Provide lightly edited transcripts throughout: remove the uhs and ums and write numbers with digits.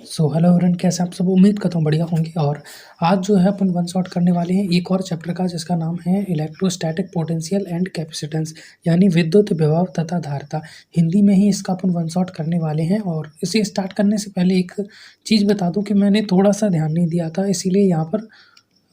So hello everyone, कैसे आप सब? उम्मीद करता हूँ बढ़िया होंगे। और आज जो है अपन वन शॉट करने वाले हैं एक और चैप्टर का, जिसका नाम है इलेक्ट्रोस्टैटिक पोटेंशियल एंड कैपेसिटेंस, यानी विद्युत विभव तथा धारिता। हिंदी में ही इसका अपन वन शॉट करने वाले हैं। और इसे स्टार्ट करने से पहले एक चीज़ बता दूं कि मैंने थोड़ा सा ध्यान नहीं दिया था, इसीलिए यहाँ पर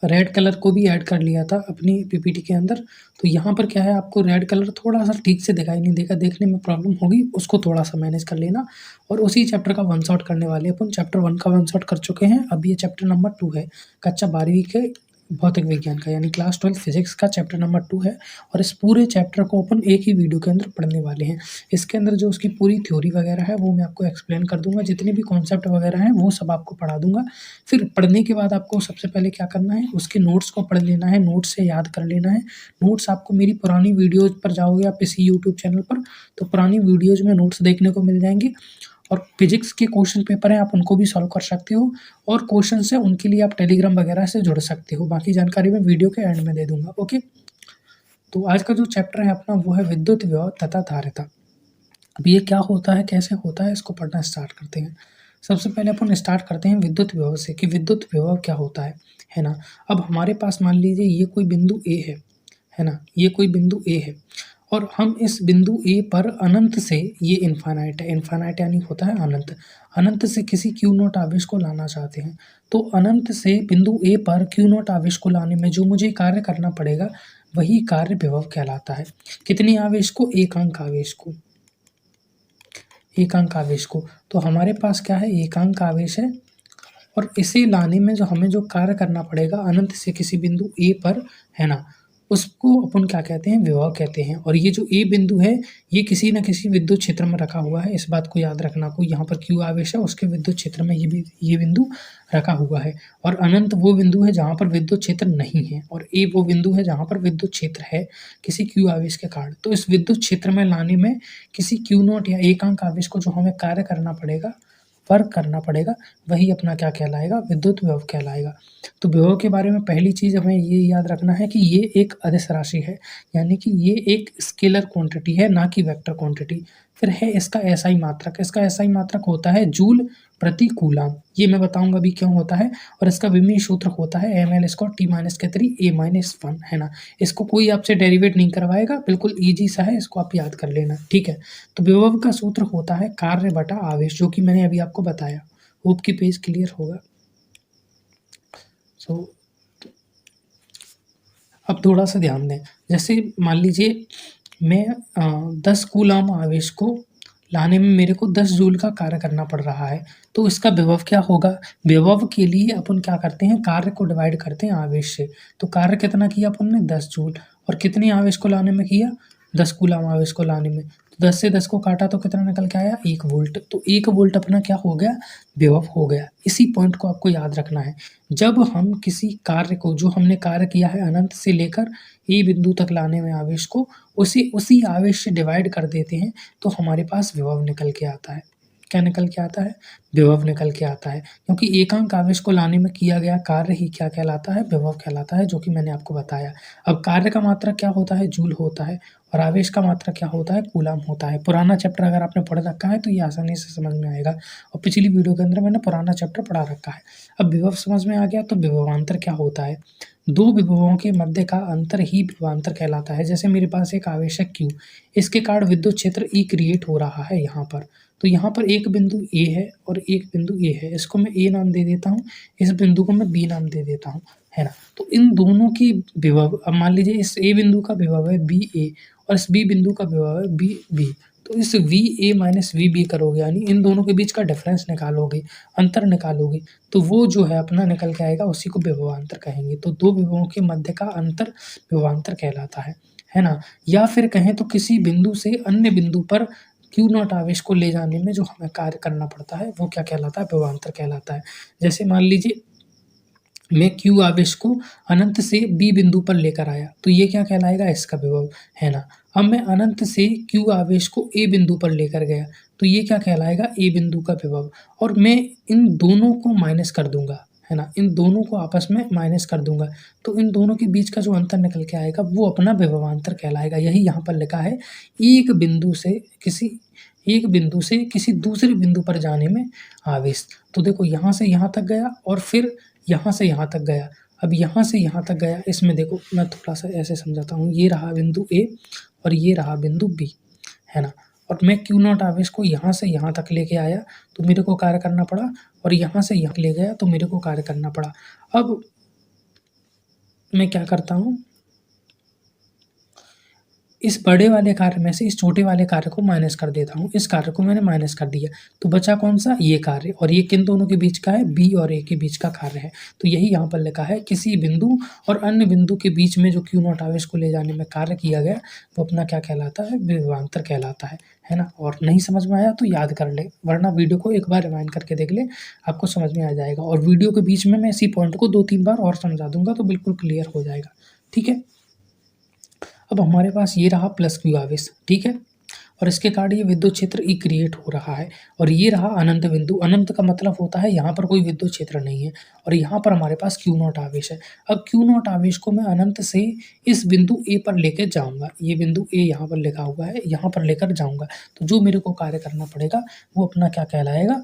रेड कलर को भी ऐड कर लिया था अपनी पीपीटी के अंदर। तो यहाँ पर क्या है, आपको रेड कलर थोड़ा सा ठीक से दिखाई नहीं देगा, देखने में प्रॉब्लम होगी, उसको थोड़ा सा मैनेज कर लेना। और उसी चैप्टर का वन शॉट करने वाले हैं अपन। चैप्टर 1 का वन शॉट कर चुके हैं, अब ये चैप्टर नंबर 2 है, कक्षा 12वीं के भौतिक विज्ञान का, यानी क्लास 12 फिजिक्स का चैप्टर नंबर 2 है। और इस पूरे चैप्टर को अपन एक ही वीडियो के अंदर पढ़ने वाले हैं। इसके अंदर जो उसकी पूरी थ्योरी वगैरह है वो मैं आपको एक्सप्लेन कर दूंगा, जितने भी कॉन्सेप्ट वगैरह हैं वो सब आपको पढ़ा दूंगा। फिर पढ़ने के बाद आपको सबसे पहले क्या करना है, उसके नोट्स को पढ़ लेना है, नोट्स से याद कर लेना है। नोट्स आपको मेरी पुरानी वीडियोज़ पर जाओगे आप इसी यूट्यूब चैनल पर, तो पुरानी वीडियोज़ में नोट्स देखने को मिल जाएंगे। और फिजिक्स के क्वेश्चन पेपर हैं, आप उनको भी सॉल्व कर सकते हो। और क्वेश्चन है उनके लिए आप टेलीग्राम वगैरह से जुड़ सकते हो। बाकी जानकारी मैं वीडियो के एंड में दे दूंगा। ओके, तो आज का जो चैप्टर है अपना वो है विद्युत विभव तथा धारिता। अब ये क्या होता है, कैसे होता है, इसको पढ़ना स्टार्ट करते हैं। सबसे पहले अपन स्टार्ट करते हैं विद्युत विभव से कि विद्युत विभव क्या होता है ना। अब हमारे पास मान लीजिए ये कोई बिंदु ए है ना, ये कोई बिंदु ए है। और हम इस बिंदु ए पर अनंत से, ये इन्फानाइट है, इन्फानाइट यानी होता है अनंत, अनंत से किसी क्यू नॉट आवेश को लाना चाहते हैं। तो अनंत से बिंदु ए पर क्यू नॉट आवेश को लाने में जो मुझे कार्य करना पड़ेगा वही कार्य विभव कहलाता है। कितने आवेश को? एक अंक आवेश को, एकांक आवेश को। तो हमारे पास क्या है, एकांक आवेश है। और इसे लाने में जो हमें जो कार्य करना पड़ेगा अनंत से किसी बिंदु ए पर, है ना, उसको अपन क्या कहते हैं, विभव कहते हैं। और ये जो ए बिंदु है ये किसी न किसी विद्युत क्षेत्र में रखा हुआ है, इस बात को याद रखना। कोई यहाँ पर क्यू आवेश है, उसके विद्युत क्षेत्र में ये बिंदु रखा हुआ है। और अनंत वो बिंदु है जहाँ पर विद्युत क्षेत्र नहीं है, और ए वो बिंदु है जहाँ पर विद्युत क्षेत्र है किसी क्यू आवेश के कारण। तो इस विद्युत क्षेत्र में लाने में किसी क्यू नॉट या एकांक आवेश को जो हमें कार्य करना पड़ेगा, वर्क करना पड़ेगा, वही अपना क्या कहलाएगा, विद्युत विभव कहलाएगा। तो विभव के बारे में पहली चीज़ हमें ये याद रखना है कि ये एक अदिश राशि है, यानी कि ये एक स्केलर क्वांटिटी है, ना कि वेक्टर क्वांटिटी। फिर है इसका एसआई मात्रक, इसका एसआई मात्रक होता है जूल प्रति कूलम, ये मैं बताऊंगा अभी क्यों होता है। और इसका विमीय सूत्र होता है ml² T-3 A-1, है ना। इसको कोई आपसे डेरिवेट नहीं करवाएगा, बिल्कुल ईजी सा है, इसको आप याद कर लेना, ठीक है। तो विभव का सूत्र होता है कार्य बटा आवेश, जो कि मैंने अभी आपको बताया। होप की पेज क्लियर होगा। सो अब थोड़ा सा ध्यान दें। जैसे मान लीजिए मैं 10 कूलम आवेश को लाने में मेरे को 10 जूल का कार्य करना पड़ रहा है, तो इसका विभव क्या होगा? विभव के लिए अपन क्या करते हैं, कार्य को डिवाइड करते हैं आवेश से। तो कार्य कितना किया अपन ने? 10 जूल। और कितने आवेश को लाने में किया? 10 कूलम आवेश को लाने में। तो 10 से 10 को काटा तो कितना निकल के आया? 1 वोल्ट। तो 1 वोल्ट अपना क्या हो गया? विभव हो गया। इसी पॉइंट को आपको याद रखना है। जब हम किसी कार्य को, जो हमने कार्य किया है अनंत से लेकर ए बिंदु तक लाने में आवेश को, उसी आवेश से डिवाइड कर देते हैं, तो हमारे पास विभव निकल के आता है। क्या निकल के आता है? विभव निकल के आता है। क्योंकि एकांक आवेश को लाने में किया गया कार्य ही क्या कहलाता है? विभव कहलाता है, जो कि मैंने आपको बताया। अब कार्य का मात्रक क्या होता है? जूल होता है। और आवेश का मात्रक क्या होता है? कूलम होता है। पुराना चैप्टर अगर आपने पढ़ रखा है तो ये आसानी से समझ में आएगा। और पिछली वीडियो के अंदर मैंने पुराना चैप्टर पढ़ा रखा है। अब विभव समझ में आ गया, तो विभवांतर क्या होता है? दो विभवों के मध्य का अंतर ही विभवांतर कहलाता है। जैसे मेरे पास एक आवेश है Q, इसके कारण विद्युत क्षेत्र E क्रिएट हो रहा है यहाँ पर। तो यहाँ पर एक बिंदु A है और एक बिंदु A है, इसको मैं A नाम दे देता हूँ, इस बिंदु को मैं B नाम दे देता हूँ, है ना। तो इन दोनों की विभव, अब मान लीजिए इस A बिंदु का विभव है BA और इस B बिंदु का विभव है BB। तो इस VA माइनस VB करोगे, यानी इन दोनों के बीच का डिफरेंस निकालोगे, अंतर निकालोगे, तो वो जो है अपना निकल के आएगा, उसी को विभवांतर कहेंगे। तो दो विभवों के मध्य का अंतर विभवांतर कहलाता है ना। या फिर कहें तो किसी बिंदु से अन्य बिंदु पर क्यू नॉट आवेश को ले जाने में जो हमें कार्य करना पड़ता है वो क्या कहलाता है? विभवांतर कहलाता है। जैसे मान लीजिए मैं क्यू आवेश को अनंत से बी बिंदु पर लेकर आया, तो ये क्या कहलाएगा? इसका विभव, है ना। अब मैं अनंत से क्यू आवेश को ए बिंदु पर लेकर गया, तो ये क्या कहलाएगा? ए बिंदु का विभव। और मैं इन दोनों को माइनस कर दूंगा, है ना, इन दोनों को आपस में माइनस कर दूंगा, तो इन दोनों के बीच का जो अंतर निकल के आएगा वो अपना विभवांतर कहलाएगा। यही यहाँ पर लिखा है, एक बिंदु से किसी एक बिंदु से किसी दूसरे बिंदु पर जाने में आवेश। तो देखो यहाँ से यहाँ तक गया और फिर यहाँ से यहाँ तक गया। अब यहाँ से यहाँ तक गया, इसमें देखो मैं थोड़ा-सा ऐसे समझाता हूँ, ये रहा बिंदु ए और ये रहा बिंदु बी, है ना? और मैं क्यू नॉट आवेश को यहाँ से यहाँ तक लेके आया तो मेरे को कार्य करना पड़ा, और यहाँ से यहाँ ले गया तो मेरे को कार्य करना पड़ा। अब मैं क्या करता हूँ, इस बड़े वाले कार्य में से इस छोटे वाले कार्य को माइनस कर देता हूँ। इस कार्य को मैंने माइनस कर दिया, तो बचा कौन सा, ये कार्य, और ये किन दोनों के बीच का है, बी और ए के बीच का कार्य है। तो यही यहाँ पर लिखा है, किसी बिंदु और अन्य बिंदु के बीच में जो क्यू नॉट आवेश को ले जाने में कार्य किया गया वो अपना क्या कहलाता है, विभवांतर कहलाता है ना। और नहीं समझ में आया तो याद कर ले, वरना वीडियो को एक बार रिवाइंड करके देख ले, आपको समझ में आ जाएगा। और वीडियो के बीच में मैं इसी पॉइंट को 2-3 बार और समझा दूंगा तो बिल्कुल क्लियर हो जाएगा, ठीक है। अब हमारे पास ये रहा प्लस क्यू आवेश, ठीक है, और इसके कारण ये विद्युत क्षेत्र ई क्रिएट हो रहा है। और ये रहा अनंत बिंदु। अनंत का मतलब होता है यहाँ पर कोई विद्युत क्षेत्र नहीं है, और यहाँ पर हमारे पास क्यू नॉट आवेश है। अब क्यू नॉट आवेश को मैं अनंत से इस बिंदु ए पर लेकर जाऊँगा, ये बिंदु ए यहाँ पर लिखा हुआ है, यहाँ पर लेकर जाऊँगा, तो जो मेरे को कार्य करना पड़ेगा वो अपना क्या कहलाएगा,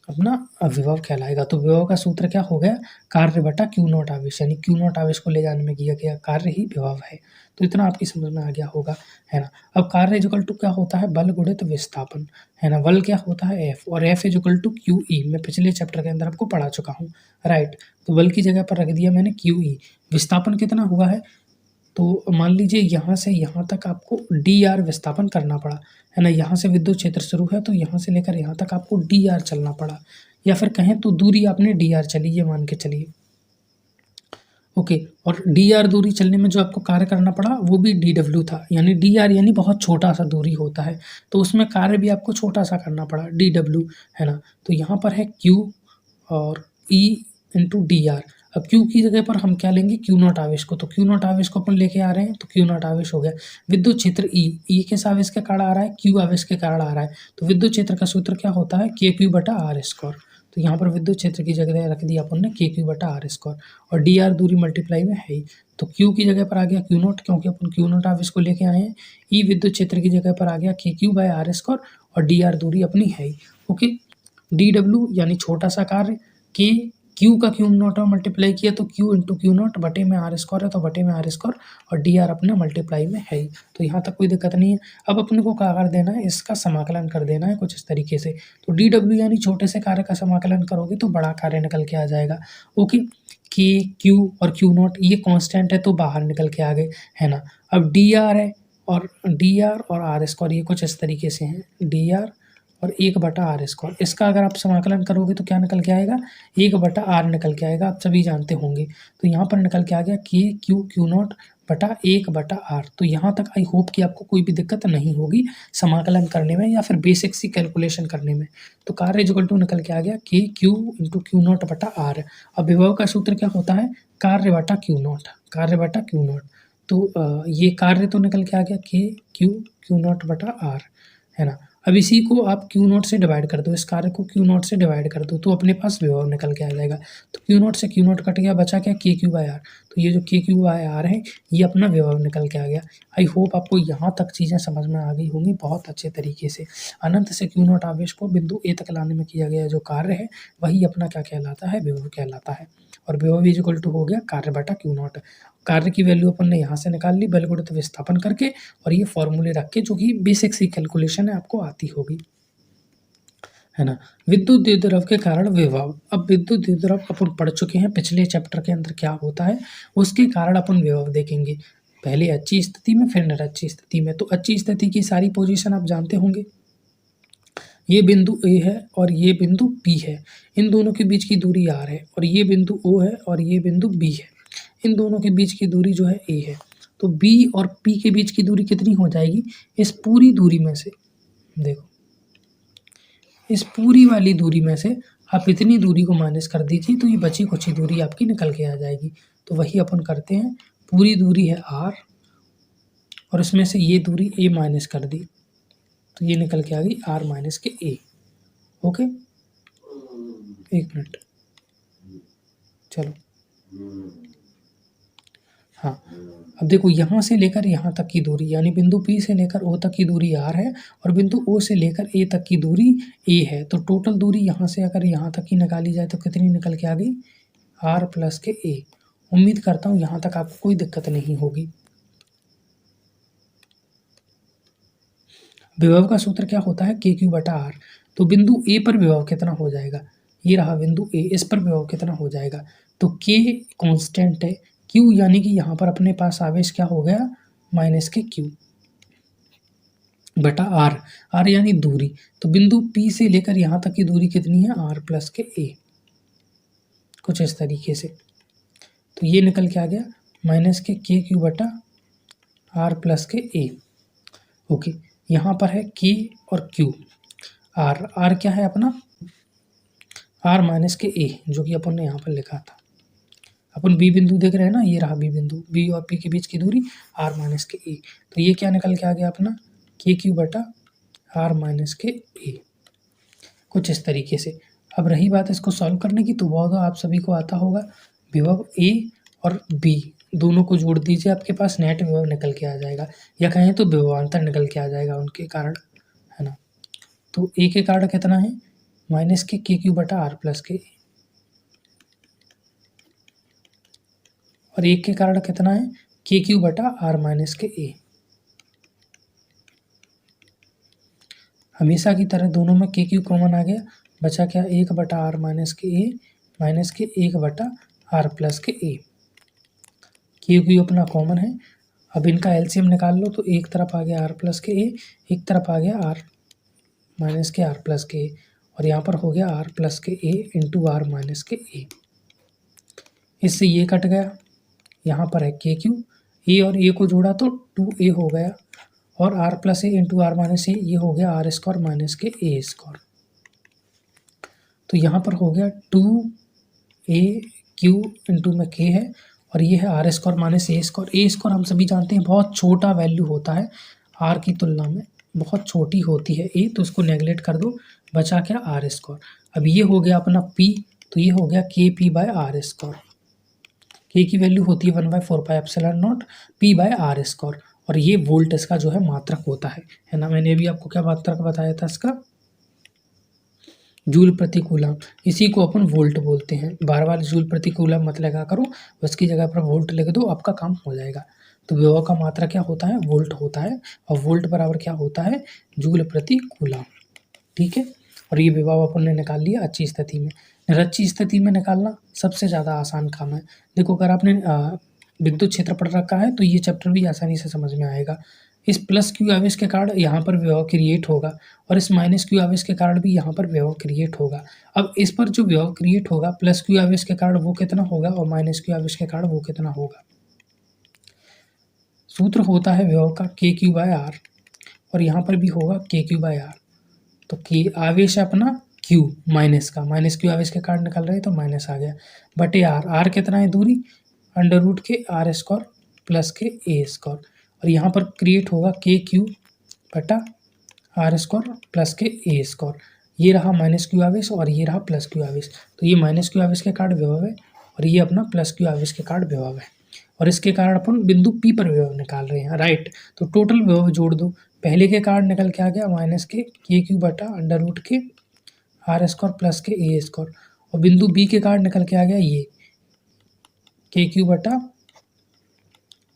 अपना विभव कहलाएगा। तो विभव का सूत्र क्या हो गया, कार्य बटा क्यू नॉट आवेश, यानी क्यू नॉट आवेश को ले जाने में किया गया कार्य ही विभव है। तो इतना आपकी समझ में आ गया होगा, है ना। अब कार्य इक्वल टू क्या होता है, बल गुणित विस्थापन, है ना। बल क्या होता है, एफ, और F equal to Q E, मैं पिछले चैप्टर के अंदर आपको पढ़ा चुका हूँ, राइट। तो बल की जगह पर रख दिया मैंने क्यू ई। विस्थापन कितना हुआ है, तो मान लीजिए यहाँ से यहाँ तक आपको डी आर विस्थापन करना पड़ा, है ना। यहाँ से विद्युत क्षेत्र शुरू है तो यहाँ से लेकर यहाँ तक आपको डी आर चलना पड़ा, या फिर कहें तो दूरी आपने डी आर चली, ये मान के चलिए, ओके। और डी आर दूरी चलने में जो आपको कार्य करना पड़ा वो भी डी डब्ल्यू था, यानी डी आर यानी बहुत छोटा सा दूरी होता है, तो उसमें कार्य भी आपको छोटा सा करना पड़ा, डी डब्ल्यू, है ना। तो यहाँ पर है क्यू और ई इंटू डी आर। अब क्यू की जगह पर हम क्या लेंगे, क्यू नॉट आवेश को, तो क्यू नॉट आवेश को अपन लेके आ रहे हैं, तो क्यू नॉट आवेश हो गया। विद्युत क्षेत्र ई, ई किस आवेश के कारण आ रहा है, क्यू आवेश के कारण आ रहा है, तो विद्युत क्षेत्र का सूत्र क्या होता है, के क्यू बटा आर स्क्वायर। तो यहाँ पर विद्युत क्षेत्र की जगह रख दिया अपन ने के क्यू बटा आर स्क्वायर, और डी आर दूरी मल्टीप्लाई में है ही, तो क्यू की जगह पर आ गया क्यू नॉट, क्योंकि अपन क्यू नॉट आवेश को लेके आए हैं। ई विद्युत क्षेत्र की जगह पर आ गया के क्यू बाय आर स्क्वायर, और डी आर दूरी अपनी है ही, ओके। डी डब्ल्यू यानी छोटा सा कार्य, के क्यू का क्यू नॉट में मल्टीप्लाई किया तो क्यू इंटू क्यू नॉट, बटे में आर स्क्वायर है तो बटे में आर स्क्वायर, और डी आर अपने मल्टीप्लाई में है ही, तो यहाँ तक कोई दिक्कत नहीं है। अब अपने को क्या कर देना है, इसका समाकलन कर देना है कुछ इस तरीके से। तो डी डब्ल्यू यानी छोटे से कार्य का समाकलन करोगे तो बड़ा कार्य निकल के आ जाएगा, ओके। के क्यू और क्यू नॉट ये कांस्टेंट है तो बाहर निकल के आ गए, है ना। अब डी आर है, और डी आर और आर स्क्वायर ये कुछ इस तरीके से हैं, डी आर और 1/r स्क्वायर, इसका अगर आप समाकलन करोगे तो क्या निकल के आएगा, 1/r निकल के आएगा, आप सभी जानते होंगे। तो यहाँ पर निकल के आ गया के क्यू क्यू नॉट बटा 1/r। तो यहाँ तक आई होप कि आपको कोई भी दिक्कत नहीं होगी समाकलन करने में या फिर बेसिक सी कैलकुलेशन करने में। तो कार्य इक्वल टू निकल के आ गया के क्यू इंटू क्यू नॉट बटा आर। अब विभव का सूत्र क्या होता है, कार्य बटा क्यू नॉट, कार्य बटा क्यू नॉट। तो ये कार्य तो निकल के आ गया के क्यू क्यू नॉट बटा आर, है ना। अब इसी को आप क्यू नॉट से डिवाइड कर दो, इस कार्य को क्यू नॉट से डिवाइड कर दो तो अपने पास विभव निकल के आ जाएगा। तो क्यू नॉट से क्यू नॉट कट गया, बचा क्या, के क्यू बाय आर। तो ये जो के क्यू बाय आर है ये अपना विभव निकल के आ गया। आई होप आपको यहाँ तक चीज़ें समझ में आ गई होंगी बहुत अच्छे तरीके से। अनंत से क्यू नॉट आवेश को बिंदु ए तक लाने में किया गया जो कार्य है वही अपना क्या कहलाता है, विभव कहलाता है। और विभव इज इक्वल टू हो गया कार्य बटा क्यू नॉट। कार्य की वैल्यू अपन ने यहाँ से निकाल ली बल गुणित विस्थापन करके, और ये फॉर्मूले रख के, जो कि बेसिक सी कैलकुलेशन है आपको आती होगी, है ना। विद्युत द्विध्रुव के कारण विभव। अब विद्युत द्विध्रुव अपन पढ़ चुके हैं पिछले चैप्टर के अंदर क्या होता है, उसके कारण अपन विभव देखेंगे। पहले अच्छी स्थिति में फिर निरच्ची स्थिति में। तो अच्छी स्थिति की सारी पोजीशन आप जानते होंगे, ये बिंदु ए है और ये बिंदु बी है, इन दोनों के बीच की दूरी आर है, और ये बिंदु ओ है और ये बिंदु बी है, इन दोनों के बीच की दूरी जो है ए है। तो बी और पी के बीच की दूरी कितनी हो जाएगी, इस पूरी दूरी में से, देखो इस पूरी वाली दूरी में से आप इतनी दूरी को माइनस कर दीजिए तो ये बची कुछ ही दूरी आपकी निकल के आ जाएगी। तो वही अपन करते हैं, पूरी दूरी है आर और इसमें से ये दूरी ए माइनस कर दी, तो ये निकल के आ गई आर माइनस के ए, ओके। एक मिनट, चलो हाँ, अब देखो यहाँ से लेकर यहाँ तक की दूरी यानी बिंदु P से लेकर O तक की दूरी r है और बिंदु O से लेकर A तक की दूरी a है। तो टोटल दूरी यहाँ से अगर यहाँ तक की निकाली जाए तो कितनी निकल के आ गई? r प्लस के a। उम्मीद करता हूँ यहाँ तक आपको कोई दिक्कत नहीं होगी। विभव का सूत्र क्या होता है? KQ बटा R। तो बिंदु A पर विभव कितना हो जाएगा? ये रहा बिंदु A, इस पर विभव कितना हो जाएगा? तो K कांस्टेंट है, Q यानी कि यहाँ पर अपने पास आवेश क्या हो गया? माइनस के Q बटा R। R यानी दूरी, तो बिंदु P से लेकर यहाँ तक की दूरी कितनी है? R प्लस के A, कुछ इस तरीके से। तो ये निकल के आ गया माइनस के KQ बटा R प्लस के A। ओके, यहाँ पर है K और Q। R क्या है अपना? R माइनस के A, जो कि अपन ने यहाँ पर लिखा था। अपन B बिंदु देख रहे हैं ना, ये रहा B बिंदु, B और P के बीच की दूरी R माइनस के A। तो ये क्या निकल के आ गया अपना? KQ बटा R माइनस के A, कुछ इस तरीके से। अब रही बात इसको सॉल्व करने की, तो बहुत आप सभी को आता होगा। विभव A और B दोनों को जोड़ दीजिए, आपके पास नेट विभव निकल के आ जाएगा, या कहें तो विभवांतर निकल के आ जाएगा उनके कारण, है ना। तो A के कारण कितना है? माइनस के KQ बटा R प्लस के A, और 1 के कारण कितना है? KQ बटा R माइनस के A। हमेशा की तरह दोनों में KQ कॉमन आ गया, बचा क्या? 1 बटा R माइनस के A माइनस के 1 बटा R प्लस के A। KQ अपना कॉमन है। अब इनका एलसीएम निकाल लो, तो एक तरफ आ गया R प्लस के A, एक तरफ आ गया R माइनस के R प्लस के A, और यहाँ पर हो गया R प्लस के A इंटू R माइनस के A। इससे ये कट गया, यहाँ पर है KQ, A और A को जोड़ा तो 2A हो गया, और R plus A into R minus A, ये हो गया R स्क्वायर माइनस के A स्क्वायर। तो यहाँ पर हो गया 2AQ इंटू में K है, और ये है R square minus A square. A square हम सभी जानते हैं बहुत छोटा वैल्यू होता है, R की तुलना में बहुत छोटी होती है A, तो इसको नेगलेक्ट कर दो, बचा क्या? R square. अब ये हो गया अपना P, तो ये हो गया KP by R square. K की वैल्यू होती है 1/4 pi epsilon naught P by R square, और ये वोल्ट इसका जो है मात्रक होता है ना। मैंने अभी आपको क्या मात्रक बताया था इसका? जूल प्रति कूलम। इसी को अपन वोल्ट बोलते हैं। बार बार जूल प्रति कूलम मत लगा करो, उसकी जगह पर वोल्ट लिख दो, आपका काम हो जाएगा। तो विभव का मात्रा क्या होता है? वोल्ट होता है, और वोल्ट बराबर क्या होता है? जूल प्रति कूलम। ठीक है, और ये विभव अपन ने निकाल लिया अच्छी स्थिति में। निरच्ची स्थिति में निकालना सबसे ज़्यादा आसान काम है। देखो, अगर आपने विद्युत क्षेत्र पढ़ रखा है तो ये चैप्टर भी आसानी से समझ में आएगा। इस प्लस क्यू आवेश के कारण यहाँ पर विभव क्रिएट होगा, और इस माइनस क्यू आवेश के कारण भी यहाँ पर विभव क्रिएट होगा। अब इस पर जो विभव क्रिएट होगा प्लस क्यू आवेश के कारण वो कितना होगा, और माइनस क्यू आवेश के कारण वो कितना होगा। सूत्र होता है विभव का KQ बाय R, और यहाँ पर भी होगा KQ बाय R। तो K आवेश अपना Q माइनस का, माइनस क्यू आवेश के कारण निकल रहे हैं तो माइनस आ गया, बटे R कितना है दूरी? अंडर रूट के R स्क्वायर प्लस के A स्क्वायर, और यहाँ पर क्रिएट होगा KQ बटा R स्क्वायर प्लस के A स्क्वायर। ये रहा माइनस क्यू आवेश और ये रहा प्लस क्यू आवेश। तो ये माइनस क्यू आवेश के कारण विभव है, और ये अपना प्लस क्यू आवेश के कारण विभव है, और इसके कारण अपन बिंदु P पर विभव निकाल रहे हैं, राइट। तो टोटल विभव जोड़ दो, पहले के कारण निकल के आ गया माइनस के KQ बटा अंडर रूट के R स्क्वायर प्लस के A स्क्वायर, और बिंदु B के कारण निकल के आ गया ये KQ बटा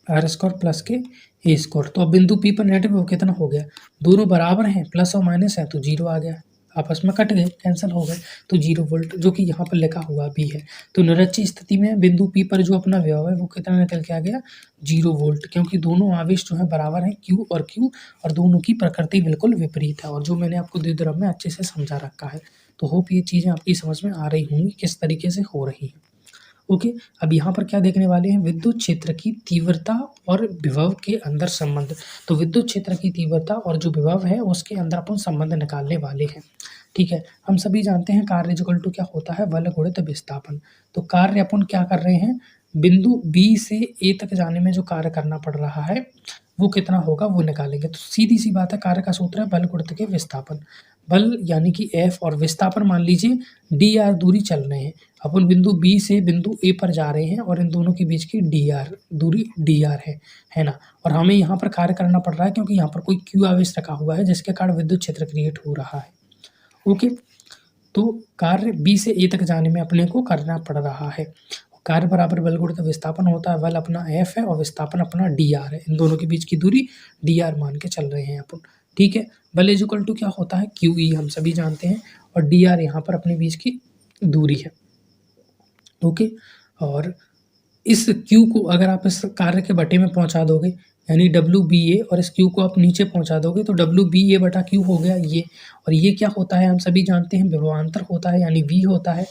R स्क्वायर प्लस के A स्क्वायर। तो अब बिंदु P पर नेट विभव कितना हो गया? दोनों बराबर हैं, प्लस और माइनस है, तो जीरो आ गया, आपस में कट गए, कैंसिल हो गए, तो 0 वोल्ट, जो कि यहाँ पर लिखा हुआ भी है। तो निरच्ची स्थिति में बिंदु P पर जो अपना विभव है वो कितना निकल के आ गया? 0 वोल्ट, क्योंकि दोनों आवेश जो है बराबर हैं Q और Q, और दोनों की प्रकृति बिल्कुल विपरीत है, और जो मैंने आपको द्विध्रुव में अच्छे से समझा रखा है। तो होप ये चीज़ें आपकी समझ में आ रही होंगी किस तरीके से हो रही हैं। ओके, अब यहाँ पर क्या देखने वाले हैं? विद्युत क्षेत्र की तीव्रता और विभव के अंदर संबंध। तो विद्युत क्षेत्र की तीव्रता और जो विभव है उसके अंदर अपन संबंध निकालने वाले हैं। ठीक है, हम सभी जानते हैं कार्य इक्वल टू क्या होता है? बल गुणित विस्थापन। तो कार्य अपन क्या कर रहे हैं? बिंदु B से A तक जाने में जो कार्य करना पड़ रहा है वो कितना होगा वो निकालेंगे। तो सीधी सी बात है, कार्य का सूत्र है बल गुणित के विस्थापन। बल यानी कि F और विस्थापन मान लीजिए dr दूरी चल रहे हैं। अपन बिंदु B से बिंदु A पर जा रहे हैं और इन दोनों के बीच की dr दूरी dr है ना? और हमें यहाँ पर कार्य करना पड़ रहा है क्योंकि यहाँ पर कोई q आवेश रखा हुआ है जिसके कारण विद्युत क्षेत्र क्रिएट हो रहा है। ओके, तो कार्य B से A तक जाने में अपने को करना पड़ रहा है। कार्य बराबर बल गुणित विस्थापन होता है। बल अपना F है और विस्थापन अपना dr है। इन दोनों के बीच की दूरी dr मान के चल रहे हैं अपन। ठीक है, बल इज इक्वल टू क्या होता है QE, हम सभी जानते हैं, और dr यहाँ पर अपने बीच की दूरी है। ओके, और इस Q को अगर आप इस कार्य के बटे में पहुंचा दोगे यानी WBA, और इस Q को आप नीचे पहुंचा दोगे तो WBA बटा Q हो गया ये। और ये क्या होता है हम सभी जानते हैं, विभवांतर होता है यानी V होता है।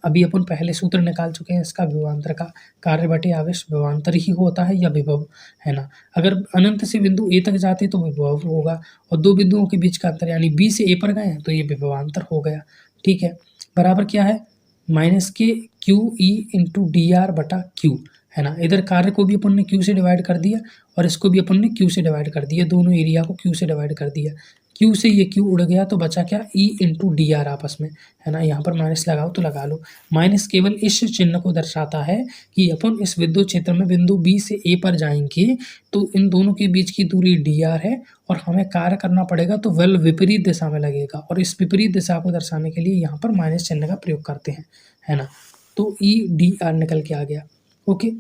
अभी अपन पहले सूत्र निकाल चुके हैं इसका, विभवांतर का कार्य बटे आवेश विभवांतर ही होता है या विभव, है ना। अगर अनंत से बिंदु A तक जाते तो विभव होगा, और दो बिंदुओं के बीच का अंतर यानी B से A पर गए हैं तो ये विभवांतर हो गया। ठीक है, बराबर क्या है माइनस के QE इंटू dr बटा Q, है ना। इधर कार्य को भी अपन ने Q से डिवाइड कर दिया और इसको भी अपन ने Q से डिवाइड कर दिया, दोनों एरिया को Q से डिवाइड कर दिया। Q से ये Q उड़ गया तो बचा क्या E इंटू dr आपस में, है ना। यहाँ पर माइनस लगाओ तो लगा लो। माइनस केवल इस चिन्ह को दर्शाता है कि अपन इस विद्युत क्षेत्र में बिंदु B से A पर जाएंगे तो इन दोनों के बीच की दूरी dr है और हमें कार्य करना पड़ेगा तो बल विपरीत दिशा में लगेगा, और इस विपरीत दिशा को दर्शाने के लिए यहाँ पर माइनस चिन्ह का प्रयोग करते हैं, है ना। तो E dr निकल के आ गया। ओके,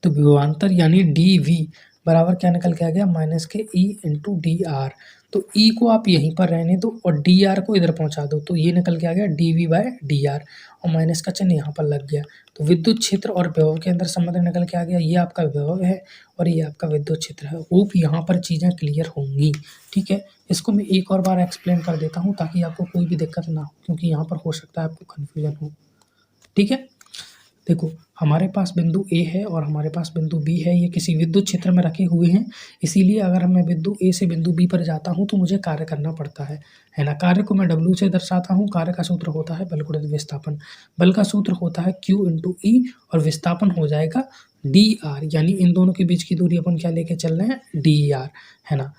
तो विभवांतर यानी dV बराबर क्या निकल के आ गया माइनस के E इंटू dr। तो E को आप यहीं पर रहने दो और dr को इधर पहुंचा दो, तो ये निकल के आ गया dV बाय dr, और माइनस का चिन्ह यहाँ पर लग गया। तो विद्युत क्षेत्र और विभव के अंदर संबंध निकल के आ गया, ये आपका विभव है और ये आपका विद्युत क्षेत्र है। होप यहाँ पर चीज़ें क्लियर होंगी। ठीक है, इसको मैं एक और बार एक्सप्लेन कर देता हूँ ताकि आपको कोई भी दिक्कत ना हो, क्योंकि यहाँ पर हो सकता है आपको कन्फ्यूजन हो। ठीक है, देखो हमारे पास बिंदु A है और हमारे पास बिंदु B है, ये किसी विद्युत क्षेत्र में रखे हुए हैं। इसीलिए अगर मैं बिंदु A से बिंदु B पर जाता हूँ तो मुझे कार्य करना पड़ता है ना। कार्य को मैं W से दर्शाता हूँ। कार्य का सूत्र होता है बल गुणित विस्थापन। बल का सूत्र होता है Q इंटू E और विस्थापन हो जाएगा dr, यानी इन दोनों के बीच की दूरी अपन क्या लेके चल रहे हैं dr, है ना।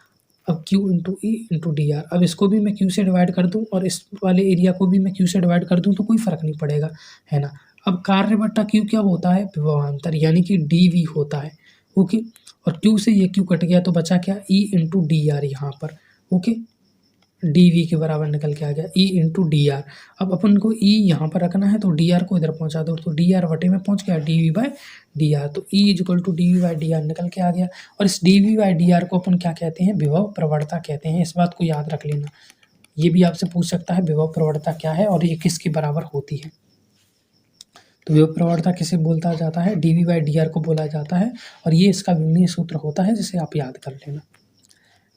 अब Q into E into dr, अब इसको भी मैं Q से डिवाइड कर दूँ और इस वाले एरिया को भी मैं Q से डिवाइड कर दूँ तो कोई फर्क नहीं पड़ेगा, है ना। अब कार्य बट्टा Q क्या होता है विभवांतर यानी कि dV होता है। ओके, और Q से ये Q कट गया तो बचा क्या E इंटू dr यहाँ पर। ओके, dV के बराबर निकल के आ गया E इंटू dr। अब अपन को E यहाँ पर रखना है तो dr को इधर पहुँचा दो, तो dr बटे में पहुँच गया dV बाय dr, तो E equal to dV by dr निकल के आ गया। और इस dV बाय dr को अपन क्या कहते हैं विभव प्रवणता कहते हैं। इस बात को याद रख लेना, ये भी आपसे पूछ सकता है विभव प्रवणता क्या है और ये किसके बराबर होती है। तो विभव प्रवणता किसे बोलता जाता है dV बाय dr को बोला जाता है, और ये इसका विमीय सूत्र होता है जिसे आप याद कर लेना।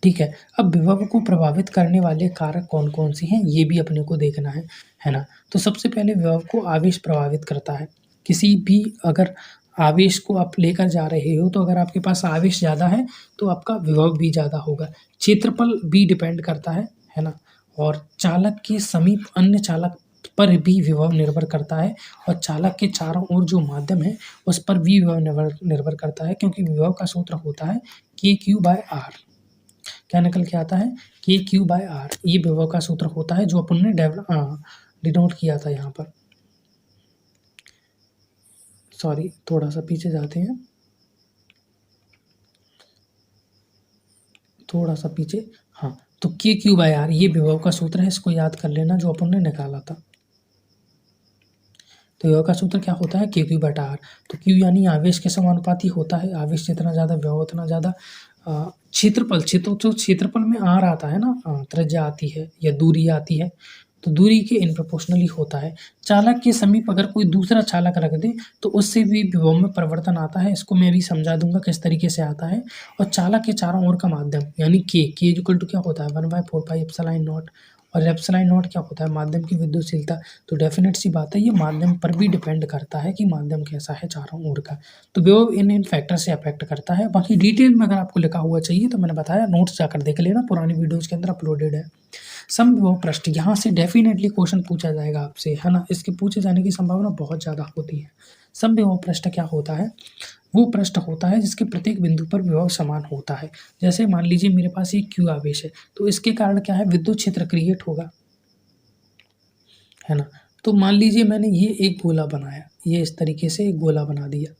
ठीक है, अब विभव को प्रभावित करने वाले कारक कौन कौन से हैं ये भी अपने को देखना है ना। तो सबसे पहले विभव को आवेश प्रभावित करता है। किसी भी अगर आवेश को आप लेकर जा रहे हो तो अगर आपके पास आवेश ज़्यादा है तो आपका विभव भी ज़्यादा होगा। क्षेत्रफल भी डिपेंड करता है ना। और चालक के समीप अन्य चालक पर भी विभव निर्भर करता है, और चालक के चारों ओर जो माध्यम है उस पर भी विभव निर्भर करता है, क्योंकि विभव का सूत्र होता है KQ बाय R। क्या निकल के आता है KQ बाय R, ये विभव का सूत्र होता है जो अपन ने डिनोट किया था यहाँ पर। सॉरी, थोड़ा सा पीछे जाते हैं, थोड़ा सा पीछे। हाँ, तो KQ बाय R ये विभव का सूत्र है, इसको याद कर लेना जो अपन ने निकाला था। तो विभव का सूत्र क्या होता है KQ बटा R। तो Q यानी आवेश के समानुपाती होता है, आवेश जितना ज़्यादा विभव उतना ज़्यादा। क्षेत्रफल में R आता है ना, त्रिज्या आती है या दूरी आती है, तो दूरी के इन प्रोपोर्शनली होता है। चालक के समीप अगर कोई दूसरा चालक रख दे तो उससे भी विभव में परिवर्तन आता है, इसको मैं भी समझा दूंगा किस तरीके से आता है। और चालक के चारों ओर का माध्यम यानी K इक्वल टू क्या होता है 1/4 एप्सिलॉन नॉट, और एप्सिलॉन नॉट क्या होता है माध्यम की विद्युतशीलता। तो डेफिनेट सी बात है ये माध्यम पर भी डिपेंड करता है कि माध्यम कैसा है चारों ओर का। तो विभव इन फैक्टर से अफेक्ट करता है। बाकी डिटेल में अगर आपको लिखा हुआ चाहिए तो मैंने बताया नोट्स जाकर देख लेना, पुरानी वीडियोज़ के अंदर अपलोडेड है। समविभव पृष्ठ, यहाँ से डेफिनेटली क्वेश्चन पूछा जाएगा आपसे, है ना। इसके पूछे जाने की संभावना बहुत ज़्यादा होती है। समविभव पृष्ठ क्या होता है वो पृष्ठ होता है जिसके प्रत्येक बिंदु पर विभव समान होता है। जैसे मान लीजिए मेरे पास एक q आवेश है, तो इसके कारण क्या है, विद्युत क्षेत्र क्रिएट होगा, है ना। तो मान लीजिए मैंने ये एक गोला बनाया, ये इस तरीके से एक गोला बना दिया,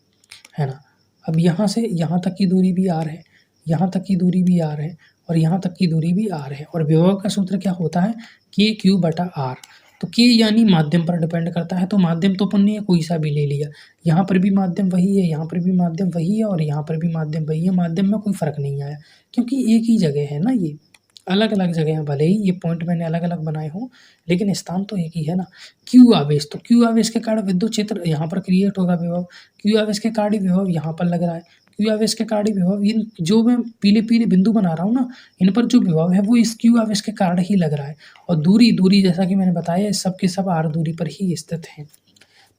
है ना। अब यहाँ से यहाँ तक की दूरी भी r है, यहाँ तक की दूरी भी r है, और यहाँ तक की दूरी भी r है, और विभव का सूत्र क्या होता है, KQ/R। तो K यानी माध्यम पर डिपेंड करता है, तो माध्यम तो अपन ने कोई सा भी ले लिया, यहाँ पर भी माध्यम वही है, यहाँ पर भी माध्यम वही है, और यहाँ पर भी माध्यम वही है। माध्यम में कोई फर्क नहीं आया, क्योंकि एक ही जगह है ना, ये अलग अलग जगह हैं, भले ही ये पॉइंट मैंने अलग अलग बनाए हों, लेकिन स्थान तो एक ही है ना। क्यू आवेश, तो क्यू आवेश के कारण विद्युत क्षेत्र यहाँ पर क्रिएट होगा विभव, क्यू आवेश के कारण विभव यहाँ पर लग रहा है, क्यू आवेश के कारण विभव, इन जो मैं पीले पीले बिंदु बना रहा हूँ ना, इन पर जो विभव है वो इस क्यू आवेश के कारण ही लग रहा है। और दूरी दूरी जैसा कि मैंने बताया, सब के सब r दूरी पर ही स्थित हैं।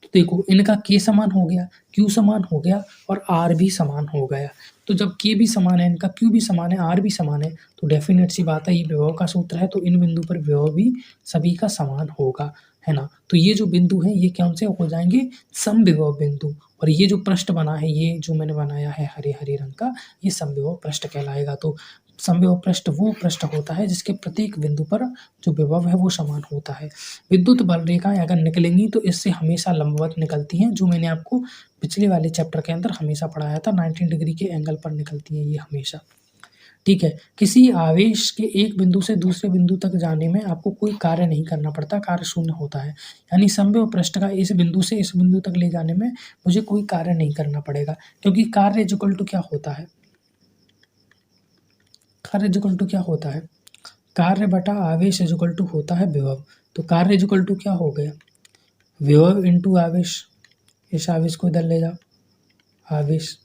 तो देखो इनका k समान हो गया, q समान हो गया, और r भी समान हो गया। तो जब k भी समान है, इनका q भी समान है, r भी समान है, तो डेफिनेट सी बात है ये विभव का सूत्र है, तो इन बिंदु पर विभव भी सभी का समान होगा, है ना। तो ये जो बिंदु हैं ये कौन से हो जाएंगे, समविभव बिंदु। और ये जो पृष्ठ बना है, ये जो मैंने बनाया है हरे हरे रंग का, ये समविभव पृष्ठ कहलाएगा। तो समविभव पृष्ठ वो पृष्ठ होता है जिसके प्रत्येक बिंदु पर जो विभव है वो समान होता है। विद्युत बल रेखाएं अगर निकलेंगी तो इससे हमेशा लंबवत निकलती हैं, जो मैंने आपको पिछले वाले चैप्टर के अंदर हमेशा पढ़ाया था, 90 डिग्री के एंगल पर निकलती हैं ये हमेशा, ठीक है। किसी आवेश के एक बिंदु से दूसरे बिंदु तक जाने में आपको कोई कार्य नहीं करना पड़ता, कार्य शून्य होता है। यानी समविभव पृष्ठ का इस बिंदु से इस बिंदु तक ले जाने में मुझे कोई कार्य नहीं करना पड़ेगा, क्योंकि कार्य इक्वल टू क्या होता है, कार्य इक्वल टू क्या होता है, कार्य बटा आवेश इक्वल टू होता है विभव। तो कार्य इक्वल टू क्या हो गया, विभव इंटू आवेश, इस आवेश को इधर ले जाओ, आवेश,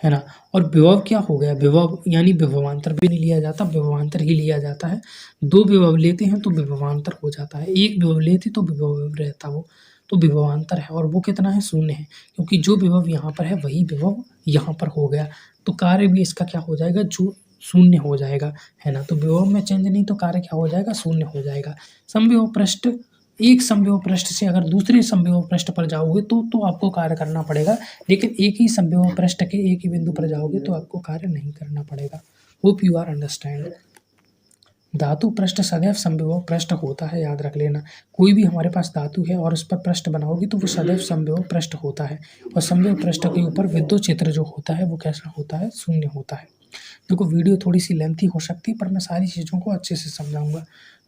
है ना। और विभव क्या हो गया, विभव यानी विभवांतर भी नहीं लिया जाता, विभवांतर ही लिया जाता है। दो विभव लेते हैं तो विभवांतर हो जाता है, एक विभव लेते तो विभव रहता वो, तो विभवांतर है, और वो कितना है, शून्य है, क्योंकि जो विभव यहाँ पर है वही विभव यहाँ पर हो गया। तो कार्य भी इसका क्या हो जाएगा, जो शून्य हो जाएगा, है ना। तो विभव में चेंज नहीं, तो कार्य क्या हो जाएगा, शून्य हो जाएगा। समविभव पृष्ठ, एक समविभव पृष्ठ से अगर दूसरे समविभव पृष्ठ पर जाओगे तो आपको कार्य करना पड़ेगा, लेकिन एक ही समविभव पृष्ठ के एक ही बिंदु पर जाओगे तो आपको कार्य नहीं करना पड़ेगा। Hope you are understand. धातु पृष्ठ सदैव समविभव पृष्ठ होता है, याद रख लेना। कोई भी हमारे पास धातु है और उस पर पृष्ठ बनाओगी तो वो सदैव समविभव पृष्ठ होता है, और समविभव पृष्ठ के ऊपर विद्युत क्षेत्र जो होता है वो कैसा होता है, शून्य होता है। देखो वीडियो थोड़ी सी लेंथी हो सकती है, पर मैं सारी चीज़ों को अच्छे से समझाऊंगा,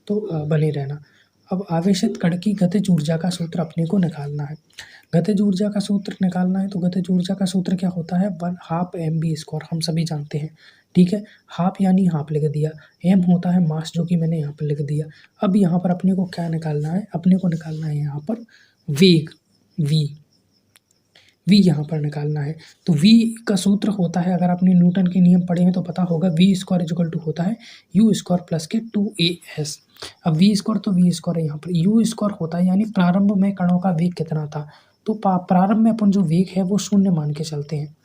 तो बने रहना। अब आवेशित कण की गतिज ऊर्जा का सूत्र अपने को निकालना है। गतिज ऊर्जा का सूत्र निकालना है तो गतिज ऊर्जा का सूत्र क्या होता है, 1/2 mv², हम सभी जानते हैं, ठीक है। हाफ यानी हाफ लिख दिया, एम होता है मास, जो कि मैंने यहाँ पर लिख दिया। अब यहाँ पर अपने को क्या निकालना है, अपने को निकालना है यहाँ पर वेग, v यहाँ पर निकालना है। तो v का सूत्र होता है, अगर आपने न्यूटन के नियम पढ़े हैं तो पता होगा, v² इक्वल टू होता है u² प्लस के 2as। अब v² तो v² है, यहाँ पर u² होता है, यानी प्रारंभ में कणों का वेग कितना था। तो प्रारंभ में अपन जो वेग है वो शून्य मान के चलते हैं,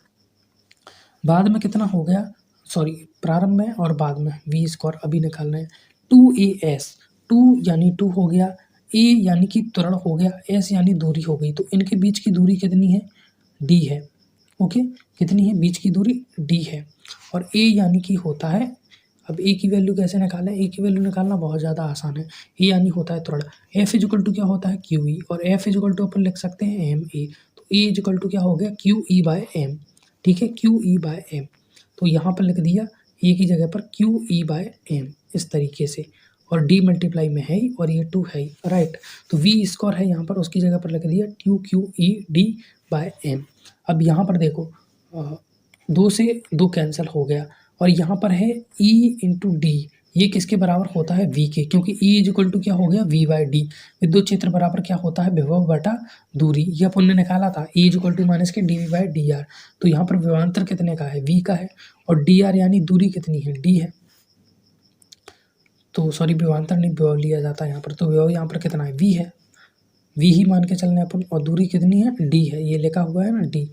बाद में कितना हो गया, सॉरी प्रारंभ में और बाद में v² अभी निकालना है, 2as, 2 यानी 2 हो गया, a यानी कि त्वरण हो गया, s यानी दूरी हो गई। तो इनके बीच की दूरी कितनी है, d है, ओके, कितनी है, बीच की दूरी d है। और a यानी कि होता है, अब a की वैल्यू कैसे निकालें, a की वैल्यू निकालना बहुत ज़्यादा आसान है। a यानी होता है त्वरण, f इक्वल टू क्या होता है, qe, और f इक्वल टू अपन लिख सकते हैं ma। तो a इक्वल टू क्या हो गया, qe/m, ठीक है, qe/m। तो यहाँ पर लिख दिया a की जगह पर qe/m इस तरीके से, और d मल्टीप्लाई में है और ये 2 है, राइट। तो v² है यहाँ पर, उसकी जगह पर लिख दिया 2qed/m। अब यहाँ पर देखो 2 से 2 कैंसिल हो गया, और यहाँ पर है e इंटू डी, ये किसके बराबर होता है, v के, क्योंकि e इक्वल टू क्या हो गया, v/d। विद्युत क्षेत्र बराबर क्या होता है, विभव बटा दूरी, ये अपन ने निकाला था, e इक्वल टू माइनस के dv/dr। तो यहाँ पर विभवांतर कितने का है, v का है, और dr यानी दूरी कितनी है, d है। तो सॉरी विभवांतर नहीं, विभव लिया जाता है यहाँ पर, तो विभव यहाँ पर कितना है, v है, v ही मान के चलना है अपन, और दूरी कितनी है, d है, ये लिखा हुआ है ना d,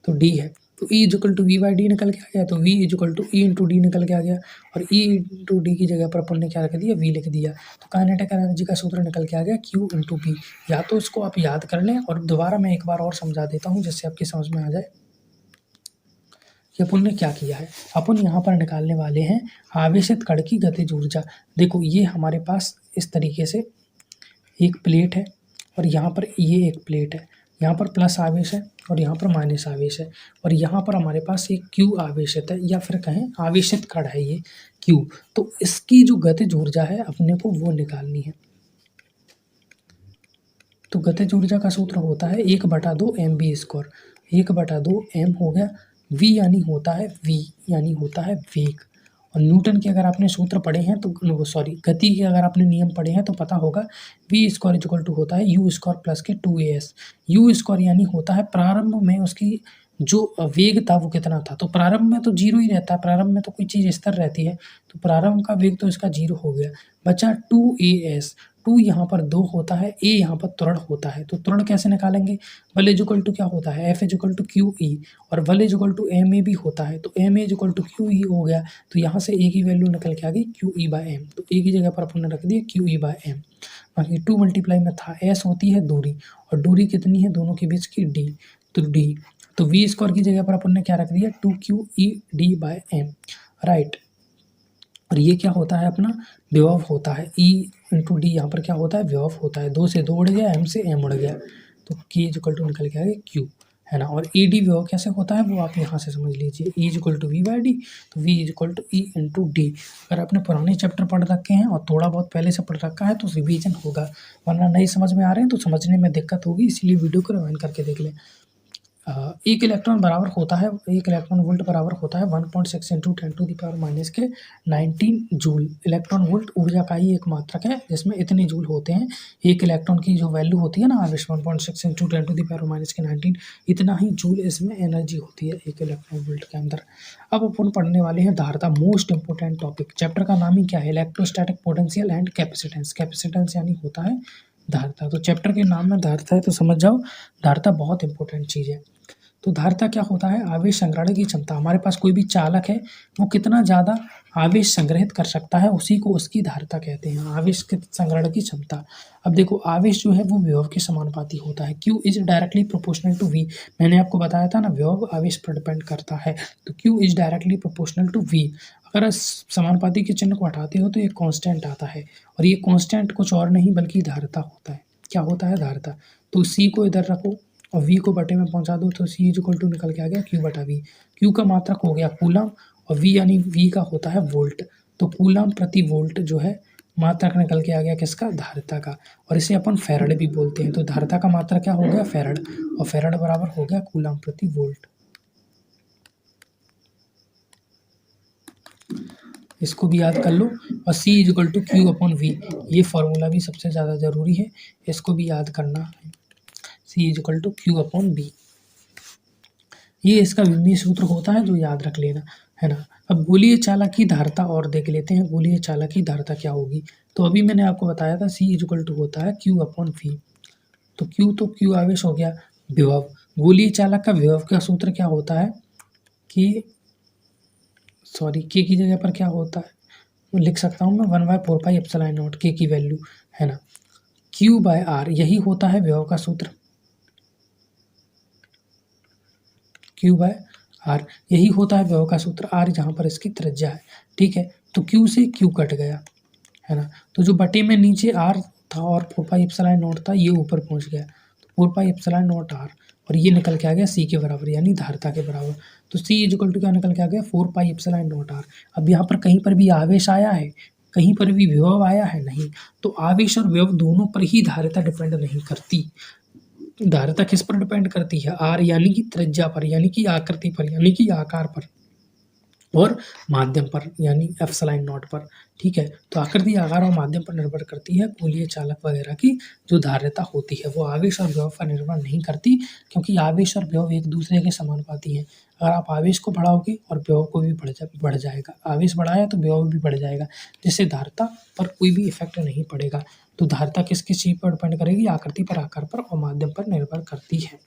तो d है। तो e इक्वल टू v/d निकल के आ गया, तो v equal to e into D निकल के आ गया, और e इंटू डी की जगह पर अपन ने क्या रख दिया, v लिख दिया। तो काइनेटिक एनर्जी का सूत्र निकल के आ गया q इंटू v। या तो इसको आप याद कर लें, और दोबारा मैं एक बार और समझा देता हूँ जिससे आपकी समझ में आ जाए। कि अपन ने क्या किया है, अपन यहाँ पर निकालने वाले हैं आवेशित कण की गतिज ऊर्जा। देखो ये हमारे पास इस तरीके से एक प्लेट है और यहाँ पर ये एक प्लेट है, यहाँ पर प्लस आवेश है और यहाँ पर माइनस आवेश है, और यहाँ पर हमारे पास एक क्यू आवेशित है, या फिर कहें आवेशित कण है ये क्यू। तो इसकी जो गतिज ऊर्जा है अपने को वो निकालनी है। तो गतिज ऊर्जा का सूत्र होता है 1/2 mv²। 1/2 m हो गया, v यानी होता है वेग। और न्यूटन के अगर आपने सूत्र पढ़े हैं तो गति के अगर आपने नियम पढ़े हैं तो पता होगा v² होता है u² प्लस के 2as। u² यानी होता है प्रारंभ में उसकी जो वेग था वो कितना था, तो प्रारंभ में तो 0 ही रहता है, प्रारंभ में तो कोई चीज़ स्थिर रहती है, तो प्रारंभ का वेग तो इसका 0 हो गया। बचा 2as। 2 यहाँ पर 2 होता है, a यहाँ पर त्वरण होता है, तो त्वरण कैसे निकालेंगे, बल इक्वल टू क्या होता है F equal to Q E, और बल इक्वल टू एम ए भी होता है, तो M A equal to Q E हो गया। तो यहाँ से ए की वैल्यू निकल के आ गई क्यू ई बाय एम, तो ए की जगह पर अपन ने रख दिया क्यू ई बाय एम। बाकी 2 मल्टीप्लाई में था, एस होती है दूरी, और दूरी कितनी है दोनों के बीच की डी, तो डी, तो v² की जगह पर अपन ने क्या रख दिया 2QED बाय एम, राइट। और ये क्या होता है अपना विभव होता है, E इंटू डी यहाँ पर क्या होता है विभव होता है, 2 से 2 उड़ गया, m से m उड़ गया, तो K इक्वल टू निकल के आ गया Q, है ना। और ED विभव कैसे होता है वो आप यहाँ से समझ लीजिए, E equal to V by D, तो V equal to E into D. अगर आपने पुराने चैप्टर पढ़ रखे हैं और थोड़ा बहुत पहले से पढ़ रखा है तो रिवीजन होगा, वरना नहीं समझ में आ रहे हैं तो समझने में दिक्कत होगी, इसलिए वीडियो को रिवाइंड करके देख लें। एक इलेक्ट्रॉन बराबर होता है, 1 इलेक्ट्रॉन वोल्ट बराबर होता है 1.6 इंटू 10⁻⁻⁹ जूल। इलेक्ट्रॉन वोल्ट ऊर्जा का ही एक मात्रक है जिसमें इतने जूल होते हैं। एक इलेक्ट्रॉन की जो वैल्यू होती है ना आवेश 1.6 इंटू 10⁻⁻⁹ इतना ही जूल इसमें एनर्जी होती है एक इलेक्ट्रॉन वोल्ट के अंदर। अब अपन पढ़ने वाले हैं धारिता, मोस्ट इंपोर्टेंट टॉपिक। चैप्टर का नाम ही क्या है, electrostatic potential and capacitance. Capacitance यानी होता है धारिता, तो चैप्टर के नाम में धारिता है तो समझ जाओ धारिता बहुत इंपॉर्टेंट चीज़ है। तो धारिता क्या होता है, आवेश संग्रहण की क्षमता। हमारे पास कोई भी चालक है वो कितना ज़्यादा आवेश संग्रहित कर सकता है उसी को उसकी धारिता कहते हैं, आवेश के संग्रहण की क्षमता। अब देखो आवेश जो है वो विभव के समानुपाती होता है, Q is directly proportional to V। मैंने आपको बताया था ना विभव आवेश पर डिपेंड करता है, तो Q is directly proportional to V। अगर समानुपाती के चिन्ह को हटाते हो तो एक कांस्टेंट आता है, और ये कांस्टेंट कुछ और नहीं बल्कि धारिता होता है। क्या होता है धारिता, तो C को इधर रखो और V को बटे में पहुंचा दो, तो C इक्वल टू निकल के आ गया Q बटा V। Q का मात्रक हो गया कूलम, और V यानी V का होता है वोल्ट, तो कूलम प्रति वोल्ट जो है मात्रक निकल के आ गया किसका, धारिता का। और इसे अपन फैराड भी बोलते हैं, तो धारिता का मात्रक क्या हो गया फैराड, और फैराड बराबर हो गया कूलम प्रति वोल्ट। इसको भी याद कर लो, और C equal to Q upon V, ये फॉर्मूला भी सबसे ज़्यादा ज़रूरी है, इसको भी याद करना है, C equal to Q upon B। ये इसका विमीय सूत्र होता है जो याद रख लेना, है ना। अब गोलीय चालक की धारिता और देख लेते हैं, गोलीय चालक की धारिता क्या होगी। तो अभी मैंने आपको बताया था C इक्वल टू होता है Q अपॉन V, तो Q आवेश हो गया विभव। गोलीय चालक का विभव का सूत्र क्या होता है कि K की जगह पर क्या होता है वो लिख सकता हूँ मैं 1/4πε0 K की वैल्यू, है ना। Q/R यही होता है विभव का सूत्र, Q/R यही होता है विभव का सूत्र, R जहाँ पर इसकी त्रिज्या है, ठीक है। तो Q से Q कट गया, है ना, तो जो बटे में नीचे R था और 4πε0 था ये ऊपर पहुँच गया, तो 4πε0R, और ये निकल के आ गया C के बराबर यानी धारिता के बराबर। तो C इक्वल टू क्या निकल के आ गया 4πε0R। अब यहाँ पर कहीं पर भी आवेश आया है, कहीं पर भी विभव आया है नहीं, तो आवेश और विभव दोनों पर ही धारिता डिपेंड नहीं करती। धारिता किस पर डिपेंड करती है, R यानी कि त्रिज्या पर, यानी कि आकृति पर, यानी कि आकार पर, और माध्यम पर यानी ε0 पर, ठीक है। तो आकृति, आकार और माध्यम पर निर्भर करती है गोलीय चालक वगैरह की जो धारिता होती है, वो आवेश और विभव पर निर्भर नहीं करती, क्योंकि आवेश और विभव एक दूसरे के समानुपाती हैं। अगर आप आवेश को बढ़ाओगे और विभव को भी बढ़ जाएगा, आवेश बढ़ाया तो विभव भी बढ़ जाएगा, जिससे धारिता पर कोई भी इफेक्ट नहीं पड़ेगा। तो धारिता किस किस चीज़ पर डिपेंड करेगी, आकृति पर, आकार पर और माध्यम पर निर्भर करती है,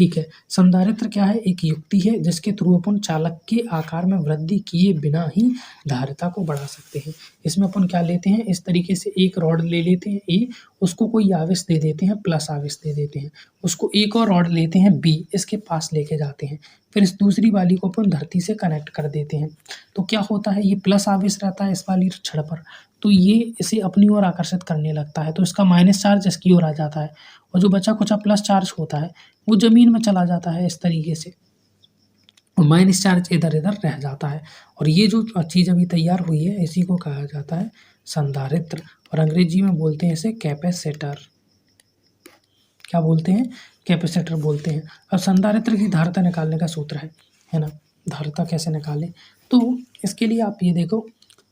ठीक है। संधारित्र क्या है? एक युक्ति है जिसके थ्रू अपन चालक के आकार में वृद्धि किए बिना ही धारिता को बढ़ा सकते हैं। इसमें अपन क्या लेते हैं, इस तरीके से एक रॉड ले लेते हैं ए, उसको कोई आवेश दे देते हैं, प्लस आवेश दे देते हैं। उसको एक और रॉड लेते हैं बी, इसके पास लेके जाते हैं। फिर इस दूसरी वाली को अपन धरती से कनेक्ट कर देते हैं। तो क्या होता है, ये प्लस आवेश रहता है इस वाली छड़ पर, तो ये इसे अपनी ओर आकर्षित करने लगता है, तो इसका माइनस चार्ज इसकी ओर आ जाता है और जो बचा कुचा प्लस चार्ज होता है वो ज़मीन में चला जाता है इस तरीके से, और माइनस चार्ज इधर-इधर रह जाता है। और ये जो चीज़ अभी तैयार हुई है इसी को कहा जाता है संधारित्र, और अंग्रेजी में बोलते हैं इसे कैपेसिटर। क्या बोलते हैं? कैपेसिटर बोलते हैं। अब संधारित्र की धारिता निकालने का सूत्र है ना? धारिता कैसे निकालें? तो इसके लिए आप ये देखो,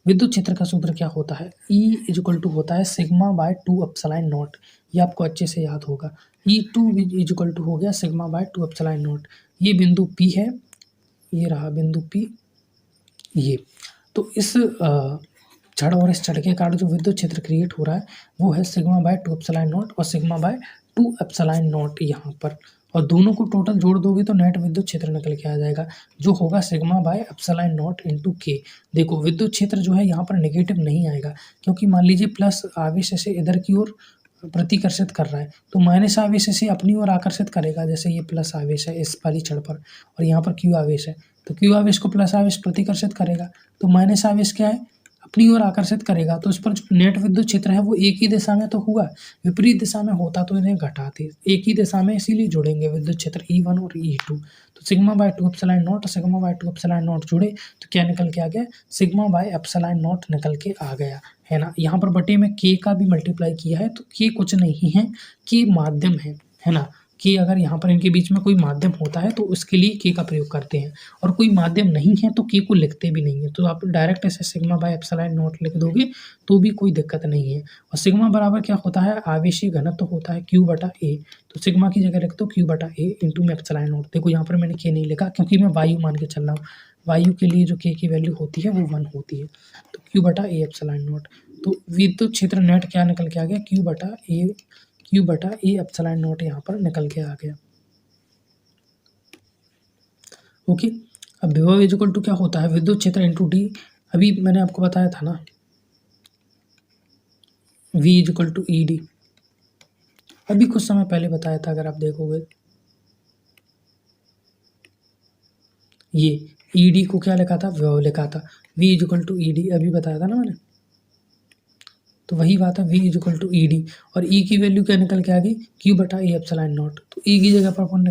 विद्युत क्षेत्र का सूत्र क्या होता है? E होता है सिग्मा बाय 2 एप्सिलॉन नॉट। ये आपको अच्छे से याद होगा। E2 हो गया सिग्मा बाय 2 एप्सिलॉन नॉट। ये बिंदु P है, ये रहा बिंदु P, ये। तो इस छड़ और इस छड़ के कारण जो विद्युत क्षेत्र क्रिएट हो रहा है वो है सिग्मा बाय 2 एप्सिलॉन नॉट और सिग्मा बाय 2 एप्सिलॉन नॉट यहाँ पर, और दोनों को टोटल जोड़ दोगे तो नेट विद्युत क्षेत्र निकल के आ जाएगा, जो होगा sigma by epsilon not into के। देखो विद्युत क्षेत्र जो है यहाँ पर नेगेटिव नहीं आएगा, क्योंकि मान लीजिए प्लस आवेश से इधर की ओर प्रतिकर्षित कर रहा है, तो माइनस आवेश से अपनी ओर आकर्षित करेगा। जैसे ये प्लस आवेश है इस वाली छड़ पर और यहाँ पर क्यू आवेश है, तो क्यू आवेश को प्लस आवेश प्रतिकर्षित करेगा, तो माइनस आवेश क्या है, अपनी ओर आकर्षित करेगा। तो इस पर जो नेट विद्युत क्षेत्र है वो एक ही दिशा में तो हुआ, विपरीत दिशा में होता तो इन्हें घटाते, एक ही दिशा में इसीलिए जुड़ेंगे विद्युत क्षेत्र E1 और E2। तो सिग्मा बाय 2 एप्सिलॉन नॉट और सिग्मा बाय 2 एप्सिलॉन नॉट जुड़े तो क्या निकल के आ गया, सिग्मा बाय एप्सिलॉन नॉट निकल के आ गया, है ना। यहाँ पर बटे में के का भी मल्टीप्लाई किया है, तो के कुछ नहीं है, के माध्यम है ना। कि अगर यहाँ पर इनके बीच में कोई माध्यम होता है तो उसके लिए के का प्रयोग करते हैं, और कोई माध्यम नहीं है तो के को लिखते भी नहीं है। तो आप डायरेक्ट ऐसे सिग्मा बाय एप्सिलॉन नॉट लिख दोगे तो भी कोई दिक्कत नहीं है। और सिग्मा बराबर क्या होता है, आवेशीय घनत्व होता है Q बटा A। तो सिग्मा की जगह लिख दो Q बटा A इंटू में एप्सिलॉन नॉट। देखो यहाँ पर मैंने के नहीं लिखा क्योंकि मैं वायु मान के चल रहा हूँ, वायु के लिए जो के की वैल्यू होती है वो 1 होती है, तो Q बटा A एप्सिलॉन नॉट। तो विद्युत क्षेत्र नेट क्या निकल के आ गया, Q बटा A एप्सिलॉन नॉट यहाँ पर निकल के आ गया। ओके। अब विभव इक्वल टू क्या होता है, विद्युत क्षेत्र इंटू डी। अभी मैंने आपको बताया था ना, V equal to E D, अभी कुछ समय पहले बताया था, अगर आप देखोगे ये ई डी को क्या लिखा था, विभव लिखा था। V equal to E D अभी बताया था ना मैंने, तो वही बात है, V equal to E D, और E की वैल्यू क्या निकल के आ गई, Q बटा A एप्सिलॉन नॉट। तो E की जगह पर अपन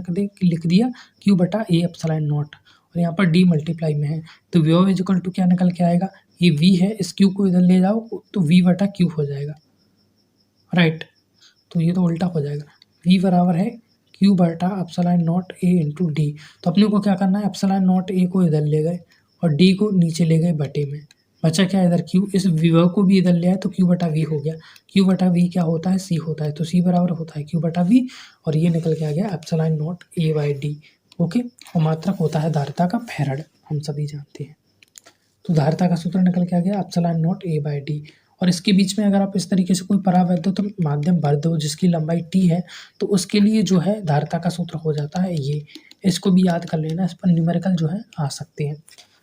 लिख दिया Q बटा A एप्सिलॉन नॉट, और यहाँ पर D मल्टीप्लाई में है, तो विभव इक्वल टू क्या निकल के आएगा, ये V है, इस Q को इधर ले जाओ तो V बटा Q हो जाएगा, राइट। तो ये तो उल्टा हो जाएगा, V बराबर है Q बटा epsilon naught A into D. तो अपने को क्या करना है, एप्सिलॉन नॉट A को इधर ले गए और D को नीचे ले गए बटे में, बचा क्या इधर Q, इस विभव को भी इधर ले आए तो Q बटा V हो गया। Q बटा V क्या होता है, C होता है, तो C बराबर होता है Q बटा V, और ये निकल के आ गया epsilon naught A by D. Okay. और मात्रक होता है धारिता का फैराड, हम सभी जानते हैं। तो धारिता का सूत्र निकल के आ गया epsilon naught A by D. और इसके बीच में अगर आप इस तरीके से कोई परावैद्युत माध्यम भर दो जिसकी लंबाई T है, तो उसके लिए जो है धारिता का सूत्र हो जाता है ये। इसको भी याद कर लेना, इस पर न्यूमेरिकल जो है आ सकते हैं।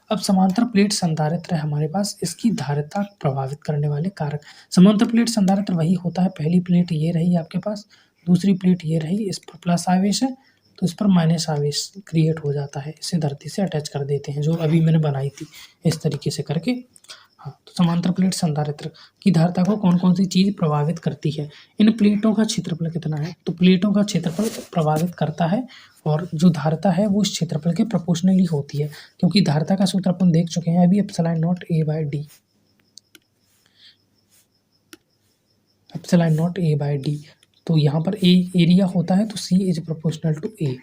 अब समांतर प्लेट संधारित्र है हमारे पास, इसकी धारिता प्रभावित करने वाले कारक। समांतर प्लेट संधारित्र वही होता है, पहली प्लेट ये रही आपके पास, दूसरी प्लेट ये रही, इस पर प्लस आवेश है तो इस पर माइनस आवेश क्रिएट हो जाता है, इसे धरती से अटैच कर देते हैं, जो अभी मैंने बनाई थी इस तरीके से करके। हाँ, तो समांतर प्लेट संधारित्र की धारिता को कौन कौन सी चीज़ प्रभावित करती है, इन प्लेटों का क्षेत्रफल कितना है, तो प्लेटों का क्षेत्रफल प्रभावित करता है, और जो धारिता है वो इस क्षेत्रफल के प्रोपोर्शनली होती है, क्योंकि धारिता का सूत्र अपन देख चुके हैं अभी, epsilon naught A by D, epsilon naught A by D. तो यहाँ पर A एरिया होता है तो C is proportional to A,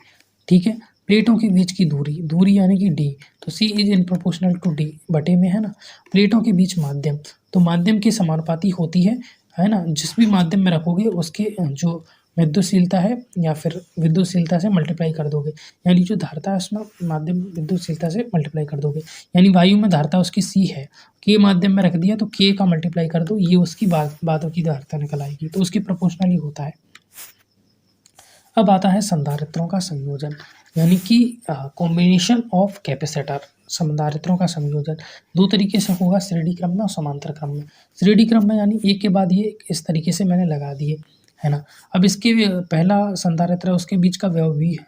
ठीक है। प्लेटों के बीच की दूरी यानी कि D, तो C is in proportional to D बटे में, है ना। प्लेटों के बीच माध्यम, तो माध्यम की समानुपाती होती है ना, जिस भी माध्यम में रखोगे उसके जो विद्युतशीलता है या फिर विद्युतशीलता से मल्टीप्लाई कर दोगे, यानी जो धारिता है उसमें माध्यम विद्युतशीलता से मल्टीप्लाई कर दोगे। यानी वायु में धारिता उसकी C है, के माध्यम में रख दिया तो के का मल्टीप्लाई कर दो, ये उसकी बातों की धारिता निकल आएगी, तो उसकी प्रोपोर्शनली होता है। अब आता है संधारित्रों का संयोजन, यानी कि कॉम्बिनेशन ऑफ कैपेसिटर। संधारित्रों का संयोजन दो तरीके से होगा, श्रेणी क्रम में और समांतर क्रम में। श्रेणी क्रम में यानी एक के बाद ये इस तरीके से मैंने लगा दिए, है ना। अब इसके पहला संधारित्र है, उसके बीच का विभव V है,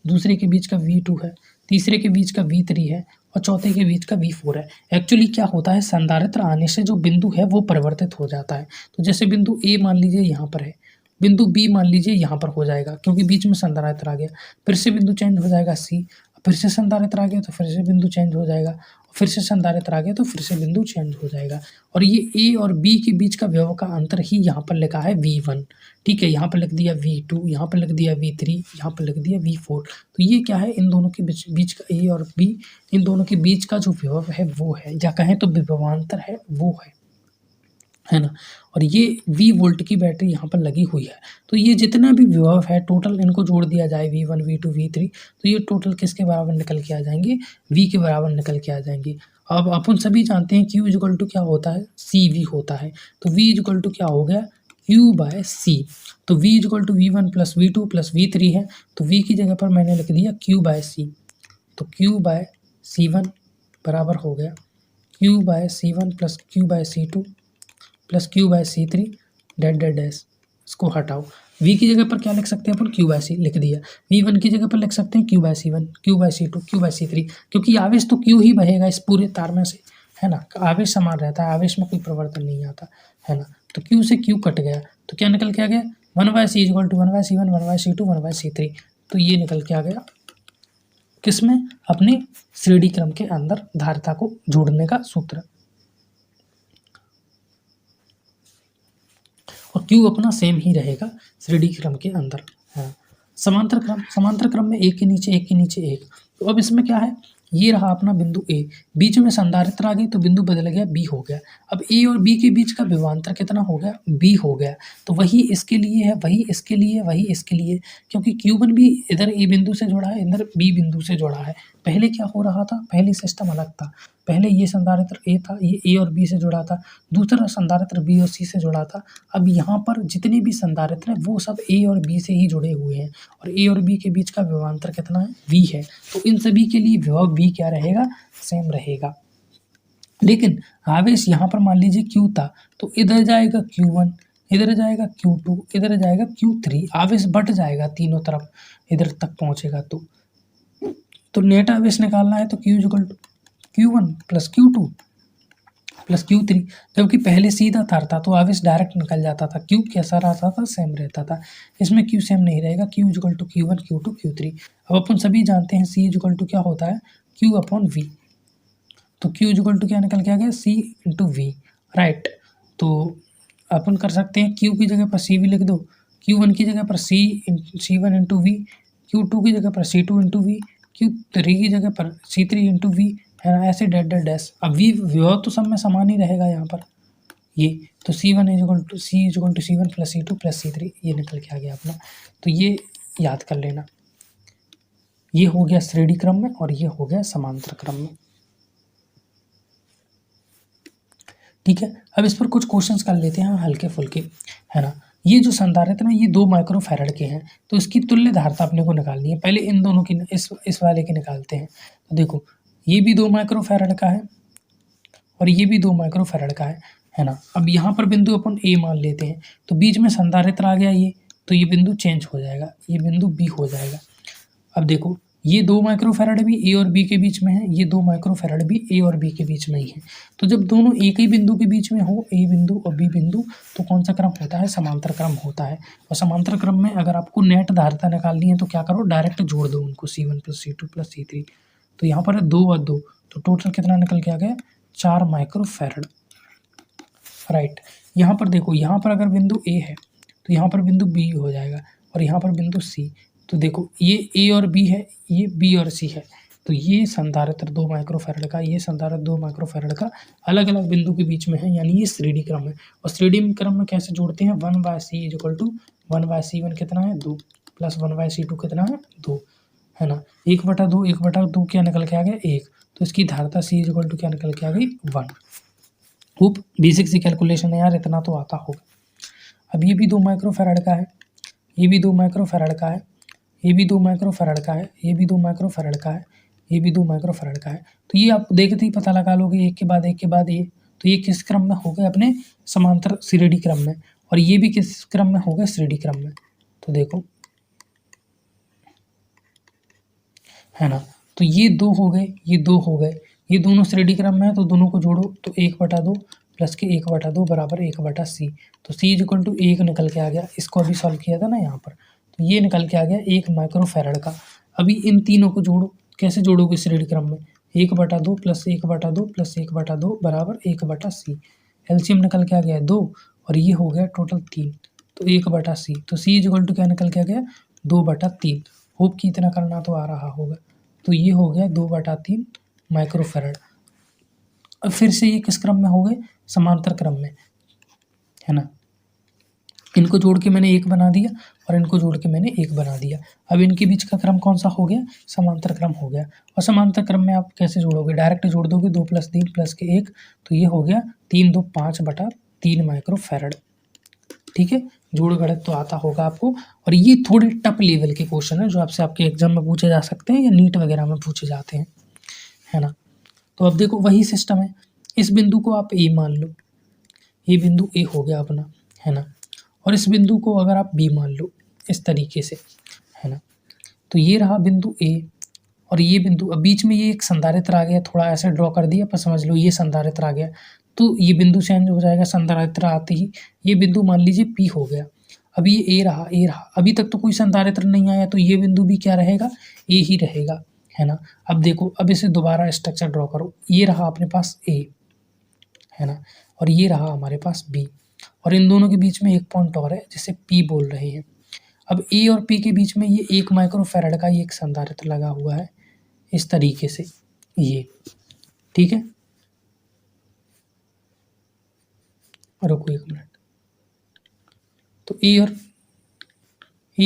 दूसरे के बीच का V2 है, तीसरे के बीच का V3 है और चौथे के बीच का V4 है। एक्चुअली क्या होता है, संधारित्र आने से जो बिंदु है वो परिवर्तित हो जाता है। तो जैसे बिंदु A मान लीजिए यहाँ पर है, बिंदु B मान लीजिए यहाँ पर हो जाएगा क्योंकि बीच में संधारित्र आ गया, फिर से बिंदु चेंज हो जाएगा C, फिर से संधारित्र आ गया तो फिर से बिंदु चेंज हो जाएगा, फिर से संधारित्र आ गया तो फिर से बिंदु चेंज हो जाएगा। और ये A और B के बीच का विभव का अंतर ही यहाँ पर लिखा है V1, ठीक है। यहाँ पर लिख दिया V2, यहाँ पर लिख दिया V3, यहाँ पर लिख दिया V4। तो ये क्या है, इन दोनों के बीच का A और B, इन दोनों के बीच का जो विभव है वो है, या कहें तो विभवांतर है वो है ना। और ये V वोल्ट की बैटरी यहाँ पर लगी हुई है। तो ये जितना भी विभव है टोटल इनको जोड़ दिया जाए, V1 V2 V3, तो ये टोटल किसके बराबर निकल के आ जाएंगे, V के बराबर निकल के आ जाएंगे। अब अपन सभी जानते हैं Q इक्वल टू क्या होता है, CV होता है। तो V इक्वल टू क्या हो गया, Q बाय C। तो V equal to V1 plus V2 plus V3 है, तो V की जगह पर मैंने लिख दिया Q बाय C। तो Q बाय C1 बराबर हो गया Q by C1 plus Q by C2 plus Q by C3 dot dot dash, इसको हटाओ। V की जगह पर क्या लिख सकते हैं अपन, Q बाय C लिख दिया। V1 की जगह पर लिख सकते हैं Q by C1, Q by C2, Q by C3, क्योंकि आवेश तो Q ही बहेगा इस पूरे तार में से, है ना। आवेश समान रहता है, आवेश में कोई परिवर्तन नहीं आता, है ना। तो Q से Q कट गया तो क्या निकल के आ गया, 1/C equal to 1/C1 1/C2 1/C3। तो ये निकल के आ गया किसमें, अपने श्रेणी क्रम के अंदर धारिता को जोड़ने का सूत्र। और Q अपना सेम ही रहेगा श्रेणी क्रम के अंदर। हाँ, समांतर क्रम में एक के नीचे एक। तो अब इसमें क्या है, ये रहा अपना बिंदु A, बीच में संधारित्र आ गई तो बिंदु बदल गया, B हो गया। अब A और B के बीच का विभवांतर कितना हो गया, B हो गया। तो वही इसके लिए है, वही इसके लिए, वही इसके लिए, क्योंकि Q1 भी इधर A बिंदु से जुड़ा है, इधर B बिंदु से जुड़ा है। पहले क्या हो रहा था, पहले सिस्टम अलग था। पहले ये संधारित्र A था, ये A और B से जुड़ा था, दूसरा संधारित्र B और C से जुड़ा था। अब यहाँ पर जितने भी संधारित्र हैं वो सब A और B से ही जुड़े हुए हैं, और A और B के बीच का विभवांतर कितना है, V है। तो इन सभी के लिए विभव V क्या रहेगा, सेम रहेगा। लेकिन आवेश यहाँ पर मान लीजिए Q था, तो इधर जाएगा Q1, इधर जाएगा Q2, इधर जाएगा Q3, आवेश बढ़ जाएगा तीनों तरफ, इधर तक पहुँचेगा। तो नेट आवेश निकालना है तो Q equal to Q1 plus Q2 plus Q3, जबकि पहले सीधा तार था तो आवेश डायरेक्ट निकल जाता था, Q कैसा रहता था, सेम रहता था। इसमें Q सेम नहीं रहेगा, Q equal to Q1 Q2 Q3। अब अपन सभी जानते हैं C इक्वल टू क्या होता है, Q अपॉन V। तो Q इक्वल टू क्या निकल के आ गया, C इंटू V, राइट। तो अपन कर सकते हैं Q की जगह पर CV लिख दो, Q1 की जगह पर C1 इंटू V, Q2 की जगह पर C2 इंटू V, Q3 की जगह पर C3 इंटू V, है ना, ऐसे डैट डैट डैश। अब विभव तो सब में समान ही रहेगा यहाँ पर, ये तो C1 equal to C1 plus C2 plus C3, ये निकल के आ गया अपना। तो ये याद कर लेना, ये हो गया श्रेणी क्रम में और ये हो गया समांतर क्रम में, ठीक है। अब इस पर कुछ क्वेश्चंस कर लेते हैं हल्के फुल्के, है ना। ये जो संधारित्र है ये 2 माइक्रोफैराड के हैं, तो इसकी तुल्य धारिता अपने को निकालनी है। पहले इन दोनों की, इस वाले की निकालते हैं। तो देखो ये भी 2 माइक्रोफैराड का है और ये भी 2 माइक्रोफैराड का है ना। अब यहाँ पर बिंदु अपन A मान लेते हैं, तो बीच में संधारित्र आ गया ये, तो ये बिंदु चेंज हो जाएगा, ये बिंदु B हो जाएगा। अब देखो ये 2 माइक्रोफैराड भी A और B के बीच में है, ये 2 माइक्रोफैराड भी A और B के बीच में ही है। तो जब दोनों एक ही बिंदु के बीच में हो, A बिंदु और B बिंदु, तो कौन सा क्रम होता है, समांतर क्रम होता है। और समांतर क्रम में अगर आपको नेट धारिता निकालनी है तो क्या करो, डायरेक्ट जोड़ दो उनको, C1 plus C2 plus C3। तो यहाँ पर है 2 और 2, तो टोटल कितना निकल के आ गया, 4 माइक्रोफैराड, राइट। यहाँ पर देखो, यहाँ पर अगर बिंदु A है तो यहाँ पर बिंदु B हो जाएगा और यहाँ पर बिंदु C। तो देखो ये A और B है, ये B और C है, तो ये संधारित्र 2 माइक्रोफैराड का, ये संधारित्र 2 माइक्रोफैराड का अलग अलग बिंदु के बीच में है, यानी ये श्रेणी क्रम है। और श्रेणी क्रम में कैसे जोड़ते हैं, 1/C इक्वल टू 1/C1 कितना है, 2 प्लस 1/C2 कितना है, 2, है ना। 1/2 1/2 क्या निकल के आ गया, 1। तो इसकी धारिता C इक्वल टू क्या निकल के आ गई, 1। खूब बेसिक सी कैलकुलेशन है यार, इतना तो आता होगा। अब ये भी 2 माइक्रोफैराड का है, ये भी 2 माइक्रोफैराड का है, ये भी 2 माइक्रोफैराड का है, ये भी 2 माइक्रोफैराड का है, ये भी 2 माइक्रोफैराड का है। तो ये आप देखते ही पता लगा लोगे एक के बाद एक के बाद ये। तो ये किस क्रम में हो गए? अपने समांतर श्रेणी क्रम में। और ये भी किस क्रम में हो गए? श्रेणी क्रम में। तो देखो, है ना। तो ये 2 हो गए, ये 2 हो गए, ये दोनों श्रेणी क्रम में है तो दोनों को जोड़ो तो 1/2 प्लस के 1/2 बराबर 1/c। तो c इक्वल टू 1 निकल के आ गया। इसको अभी सॉल्व किया था ना यहाँ पर, तो ये निकल के आ गया 1 माइक्रोफैराड का। अभी इन तीनों को जोड़ो, कैसे जोड़ोगे श्रेणी क्रम में? 1/2 प्लस 1/2 प्लस 1/2 बराबर 1/c। एलसीएम निकल के आ गया 2 और ये हो गया टोटल 3, तो 1/c। तो c इक्वल टू क्या निकल के आ गया? 2/3। होप कि इतना करना तो आ रहा होगा। तो ये हो गया 2/3 माइक्रोफैराड। अब फिर से ये किस क्रम में हो गए? समांतर क्रम में, है ना। इनको जोड़ के मैंने 1 बना दिया और इनको जोड़ के मैंने 1 बना दिया। अब इनके बीच का क्रम कौन सा हो गया? समांतर क्रम हो गया। और समांतर क्रम में आप कैसे जोड़ोगे? डायरेक्ट जोड़ दोगे, 2 + 3 प्लस के 1, तो ये हो गया 3 2 5/3 माइक्रोफैराड। ठीक है, जोड़ गणित तो आता होगा आपको। और ये थोड़े टफ लेवल के क्वेश्चन है जो आपसे आपके एग्जाम में पूछे जा सकते हैं या नीट वगैरह में पूछे जाते हैं, है ना। तो अब देखो वही सिस्टम है, इस बिंदु को आप ए मान लो, ये बिंदु ए हो गया अपना, है ना। और इस बिंदु को अगर आप बी मान लो इस तरीके से, है ना। तो ये रहा बिंदु ए और ये बिंदु, अब बीच में ये एक संधारित्र आ गया, थोड़ा ऐसे ड्रॉ कर दिया पर समझ लो ये संधारित्र आ गया, तो ये बिंदु चेंज हो जाएगा संधारित्र आते ही। ये बिंदु मान लीजिए पी हो गया। अब ये ए रहा, ए रहा, अभी तक तो कोई संधारित्र नहीं आया, तो ये बिंदु भी क्या रहेगा? ए ही रहेगा, है ना। अब देखो, अब इसे दोबारा स्ट्रक्चर ड्रॉ करो। ये रहा अपने पास ए, है ना, और ये रहा हमारे पास बी, और इन दोनों के बीच में एक पॉइंट और है जिसे पी बोल रहे हैं। अब ए और पी के बीच में ये 1 माइक्रोफैराड का ये एक संधारित्र लगा हुआ है इस तरीके से, ये, ठीक है। रुको 1 मिनट। तो ए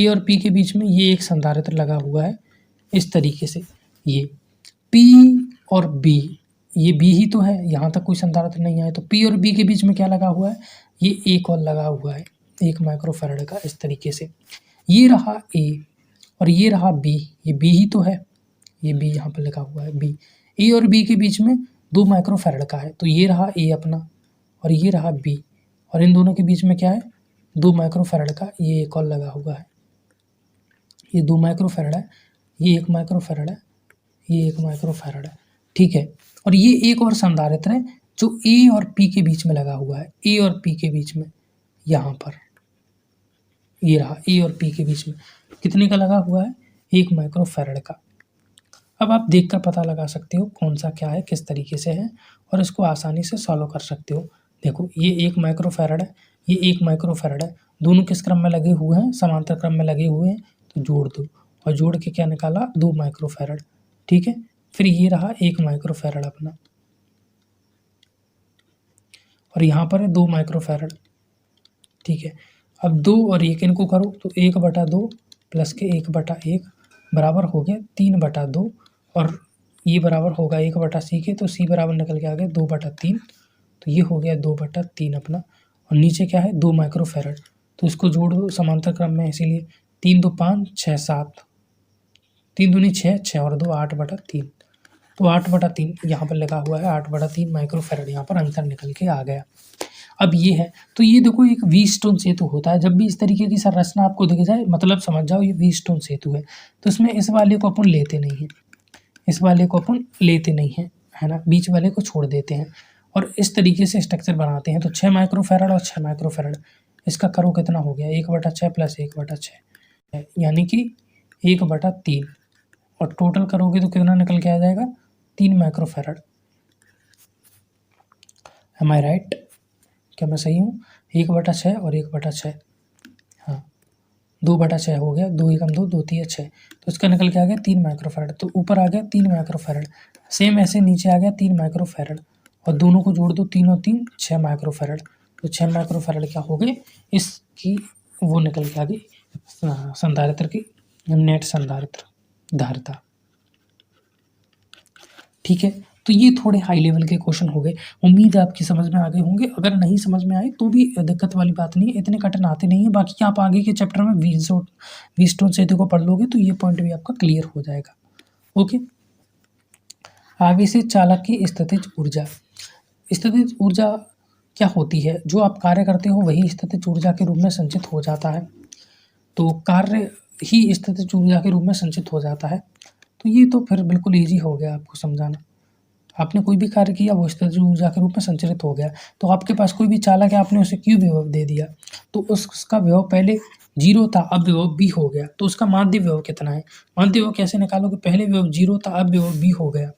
और पी के बीच में ये एक संधारित्र लगा हुआ है इस तरीके से, ये पी और बी, ये बी ही तो है, यहाँ तक कोई संधारित्र नहीं आया। तो पी और बी के बीच में क्या लगा हुआ है? ये एक और लगा हुआ है 1 माइक्रोफैराड का इस तरीके से। ये रहा ए और ये रहा बी, ये बी ही तो है, ये बी यहाँ पर लिखा हुआ है बी। ए और बी के बीच में 2 माइक्रोफैराड का है, तो ये रहा ए अपना और ये रहा बी, और इन दोनों के बीच में क्या है? 2 माइक्रोफैराड का ये एक और लगा हुआ है। ये 2 माइक्रोफैराड है, ये 1 माइक्रोफैराड है, ये 1 माइक्रोफैराड है, ठीक है। और ये एक और संधारित्र है जो ए और पी के बीच में लगा हुआ है, ए और पी के बीच में, यहाँ पर ये रहा ए और पी के बीच में कितने का लगा हुआ है? 1 माइक्रोफैराड का। अब आप देखकर पता लगा सकते हो कौन सा क्या है, किस तरीके से है, और इसको आसानी से सॉल्व कर सकते हो। देखो, ये 1 माइक्रोफैराड है, ये 1 माइक्रोफैराड है, दोनों किस क्रम में लगे हुए हैं? समांतर क्रम में लगे हुए हैं, तो जोड़ दो, और जोड़ के क्या निकाला? 2 माइक्रोफैराड, ठीक है। फिर ये रहा 1 माइक्रोफैराड अपना, और यहाँ पर है 2 माइक्रोफैराड, ठीक है। अब 2 और 1 इनको करो तो 1/2 प्लस के 1/1 बराबर हो गया 3/2, और ये बराबर होगा 1/c के, तो c बराबर निकल के आ गया 2/3, तो ये हो गया 2/3 अपना। और नीचे क्या है? 2 माइक्रोफैराड, तो इसको जोड़ दो समांतर क्रम में, इसीलिए 3 2 5 6 7, 3 दूनी 6, 6 और 2 8/3, तो 8/3 यहाँ पर लगा हुआ है, 8/3 माइक्रोफैराड यहाँ पर अंतर निकल के आ गया। अब ये है, तो ये देखो एक व्हीटस्टोन सेतु होता है, जब भी इस तरीके की संरचना आपको दिख जाए मतलब समझ जाओ ये व्हीटस्टोन सेतु है। तो इसमें इस वाले को अपन लेते नहीं हैं, इस वाले को अपन लेते नहीं हैं, है ना, बीच वाले को छोड़ देते हैं और इस तरीके से स्ट्रक्चर बनाते हैं। तो 6 माइक्रोफैराड और 6 माइक्रोफैराड, इसका करो कितना हो गया? 1/6 प्लस 1/6, यानी कि 1/3, और टोटल करोगे तो कितना निकल के आ जाएगा? 3 माइक्रोफैराड। एम आई राइट? क्या मैं सही हूँ? 1/6 और 1/6, हाँ 2/6 हो गया, 2 एकम 2, 2 तिया 6, तो इसका निकल के आ गया 3 माइक्रोफैराड। तो ऊपर आ गया 3 माइक्रोफैराड, सेम ऐसे नीचे आ गया 3 माइक्रोफैराड, और दोनों को जोड़ दो, 3 और 3 6 माइक्रोफैराड, तो 6 माइक्रोफैराड क्या हो गए? इसकी वो निकल के आ गई संधारित्र की नेट संधारित्र धारिता, ठीक है। तो तो ये थोड़े हाई लेवल के क्वेश्चन हो गए। उम्मीद है आपकी समझ में आ गए होंगे। अगर नहीं समझ में आए तो भी दिक्कत वाली बात नहीं है, इतने कठिन आते नहीं है। बाकी आप आगे के चैप्टर में व्हीटस्टोन सेतु को पढ़ लोगे तो ये पॉइंट भी आपका क्लियर हो जाएगा। ओके, आवेशित चालक की स्थितिज ऊर्जा। स्थितिज ऊर्जा क्या होती है? जो आप कार्य करते हो वही स्थितिज ऊर्जा के रूप में संचित हो जाता है। तो कार्य ही स्थितिज ऊर्जा के रूप में संचित हो जाता है। तो ये तो फिर बिल्कुल ईजी हो गया आपको समझाना। आपने कोई भी कार्य किया वो स्थितिज ऊर्जा के रूप में संचरित हो गया। तो आपके पास कोई भी चालक है, आपने उसे Q विभव दे दिया, तो उसका विभव पहले 0 था, अब विभव B हो गया। तो उसका माध्य विभव कितना है? माध्य विभव कैसे निकालोगे? पहले विभव 0 था, अब विभव B हो गया।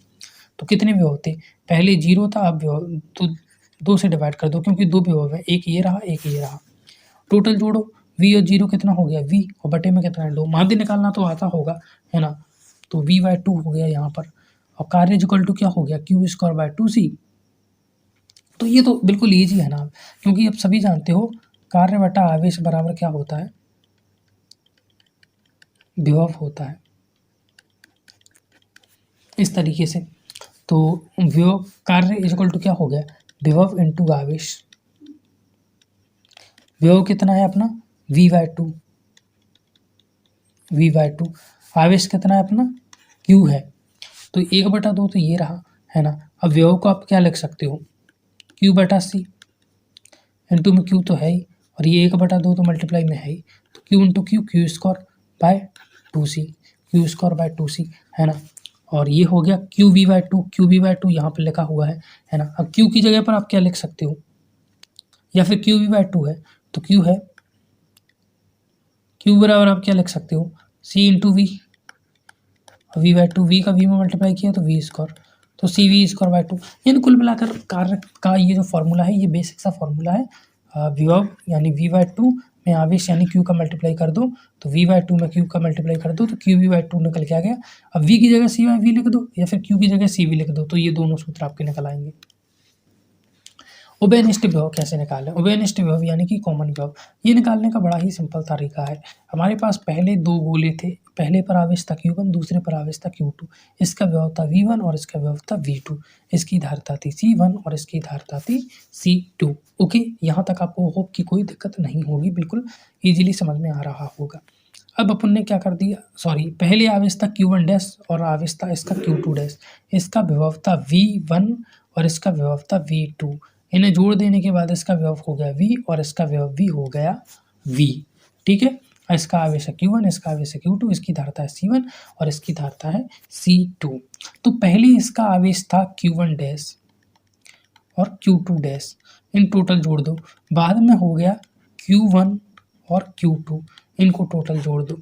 तो कितने विभव थे? पहले 0 था, अब विभव तो 2 से डिवाइड कर दो, क्योंकि 2 विभव है, एक ये रहा, एक ये रहा। टोटल जोड़ो, V और 0 कितना हो गया? V, और बटे में कितना है? 2। माध्य निकालना तो आता होगा, है ना? तो V/2 हो गया यहाँ पर। और कार्य इक्वल टू क्या हो गया? Q²/2C। तो ये तो बिल्कुल ईजी है ना, क्योंकि अब सभी जानते हो कार्य बटा आवेश बराबर क्या होता है? विभव होता है, इस तरीके से। तो विभव, कार्य इक्वल टू क्या हो गया? विभव इंटू आवेश। विभव कितना है अपना? V/2। V/2। आवेश कितना है अपना? Q है। तो 1/2 तो ये रहा, है ना? अब विभव को आप क्या लिख सकते हो? Q/C। इंटू में Q तो है ही, और ये 1/2 तो मल्टीप्लाई में है ही, तो Q into Q, Q²/2C, Q²/2C, है ना? और ये हो गया QV/2, QV/2 यहाँ पर लिखा हुआ है ना? अब Q की जगह पर आप क्या लिख सकते हो? या फिर QV/2 है तो Q है, Q बराबर आप क्या लिख सकते हो? C into V। V/2, V का V में मल्टीप्लाई किया तो V², तो CV²/2। यानी कुल मिलाकर कार्य का ये जो फॉर्मूला है, ये बेसिक सा फॉर्मूला है। विभव यानी V/2 में आवेश यानी Q का मल्टीप्लाई कर दो, तो V/2 में Q का मल्टीप्लाई कर दो, तो QV/2 निकल के आ गया। अब V की जगह C/V लिख दो, या फिर Q की जगह CV लिख दो, तो ये दोनों सूत्र आपके निकल आएंगे। उभयनिष्ठ विभव कैसे निकालें? उभयनिष्ठ विभव यानी कि कॉमन विभव, ये निकालने का बड़ा ही सिंपल तरीका है। हमारे पास पहले 2 गोले थे, पहले पर आवेश था Q1, दूसरे पर आवेश था Q2। इसका विभव था V1 और इसका विभव था V2। इसकी धारिता थी C1 और इसकी धारिता थी C2। ओके, यहाँ तक आपको होप की कोई दिक्कत नहीं होगी, बिल्कुल ईजिली समझ में आ रहा होगा। अब अपन ने क्या कर दिया, सॉरी, पहले आवेश था Q1 डैश और आवेश था इसका Q2 डैश। इसका विभव था V1 और इसका विभव था V2। इन्हें जोड़ देने के बाद इसका विभव हो गया V और इसका विभव भी हो गया V। ठीक है, इसका आवेश है Q1, इसका आवेश है Q2, इसकी धारिता है C1 और इसकी धारिता है C2। तो पहले इसका आवेश था Q1 डैश और Q2 डैश, इन टोटल जोड़ दो। बाद में हो गया Q1 और Q2, इनको टोटल जोड़ दो।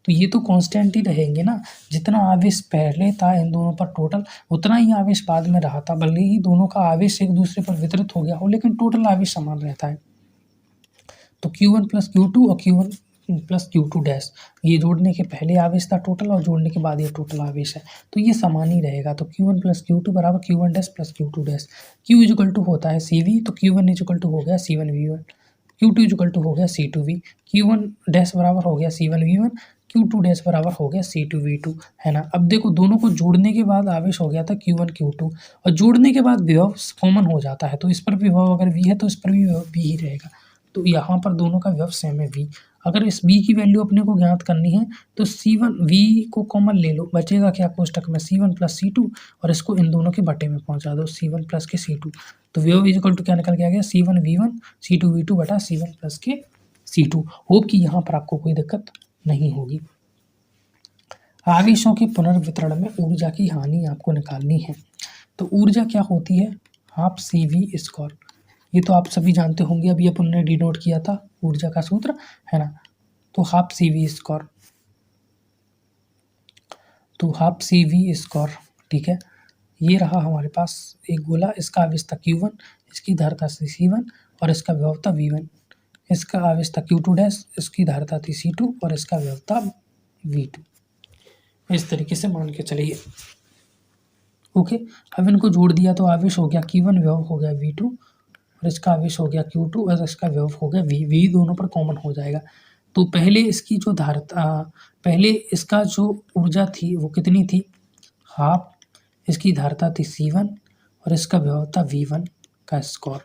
तो ये तो कांस्टेंट ही रहेंगे ना, जितना आवेश पहले था इन दोनों पर टोटल, उतना ही आवेश बाद में रहा था। भले ही दोनों का आवेश एक दूसरे पर वितरित हो गया हो, लेकिन टोटल आवेश समान रहता है। तो Q1 प्लस Q2 और Q1 प्लस Q2 डैश, ये जोड़ने के पहले आवेश था टोटल और जोड़ने के बाद ये टोटल आवेश है, तो ये समान ही रहेगा। तो Q1 प्लस Q2 बराबर Q1 dash plus Q2 dash. Q equal to होता है CV, तो Q1 इक्वल टू हो गया C1V1, Q2 इक्वल टू हो गया C2V, Q1 डैश बराबर हो गया C1V1, Q2 डैश बराबर हो गया C2V2, है ना? अब देखो, दोनों को जोड़ने के बाद आवेश हो गया था Q1 Q2, और जोड़ने के बाद विभव कॉमन हो जाता है, तो इस पर विभव अगर V है तो इस पर भी विभव V ही रहेगा। तो यहाँ पर दोनों का विभव सेम है V। अगर इस V की वैल्यू अपने को ज्ञात करनी है तो C1 V को कॉमन ले लो, बचेगा क्या कोष्टक में? C1 प्लस C2, और इसको इन दोनों के बटे में पहुँचा दो, C1 प्लस के C2। तो विभव इक्वल टू क्या निकल के आ गया? C1V1 C2V2 बटा C1 प्लस के C2। होप कि यहाँ पर आपको कोई दिक्कत नहीं होगी। आवेशों के पुनर्वितरण में ऊर्जा की हानि आपको निकालनी है। तो ऊर्जा क्या होती है? Half CV²। ये तो आप सभी जानते होंगे, अभी अपन ने डिनोट किया था ऊर्जा का सूत्र, है ना? तो हाफ CV², तो हाफ CV², ठीक है। ये रहा हमारे पास एक गोला, इसका आवेश था Q1, इसकी धारिता थी C1 और इसका विभव था V1। इसका आवेश था Q2 डैश, इसकी धारिता थी C2 और इसका विभव था V2। इस तरीके से मान के चलिए। ओके, अब इनको जोड़ दिया तो आवेश हो गया Q1, विभव हो गया V2, और इसका आवेश हो गया Q2 और इसका विभव हो गया V दोनों पर कॉमन हो जाएगा। तो पहले इसकी जो धारिता, पहले इसका जो ऊर्जा थी वो कितनी थी? हाफ इसकी धारता थी C1 और इसका विभव था V1 का स्क्वायर,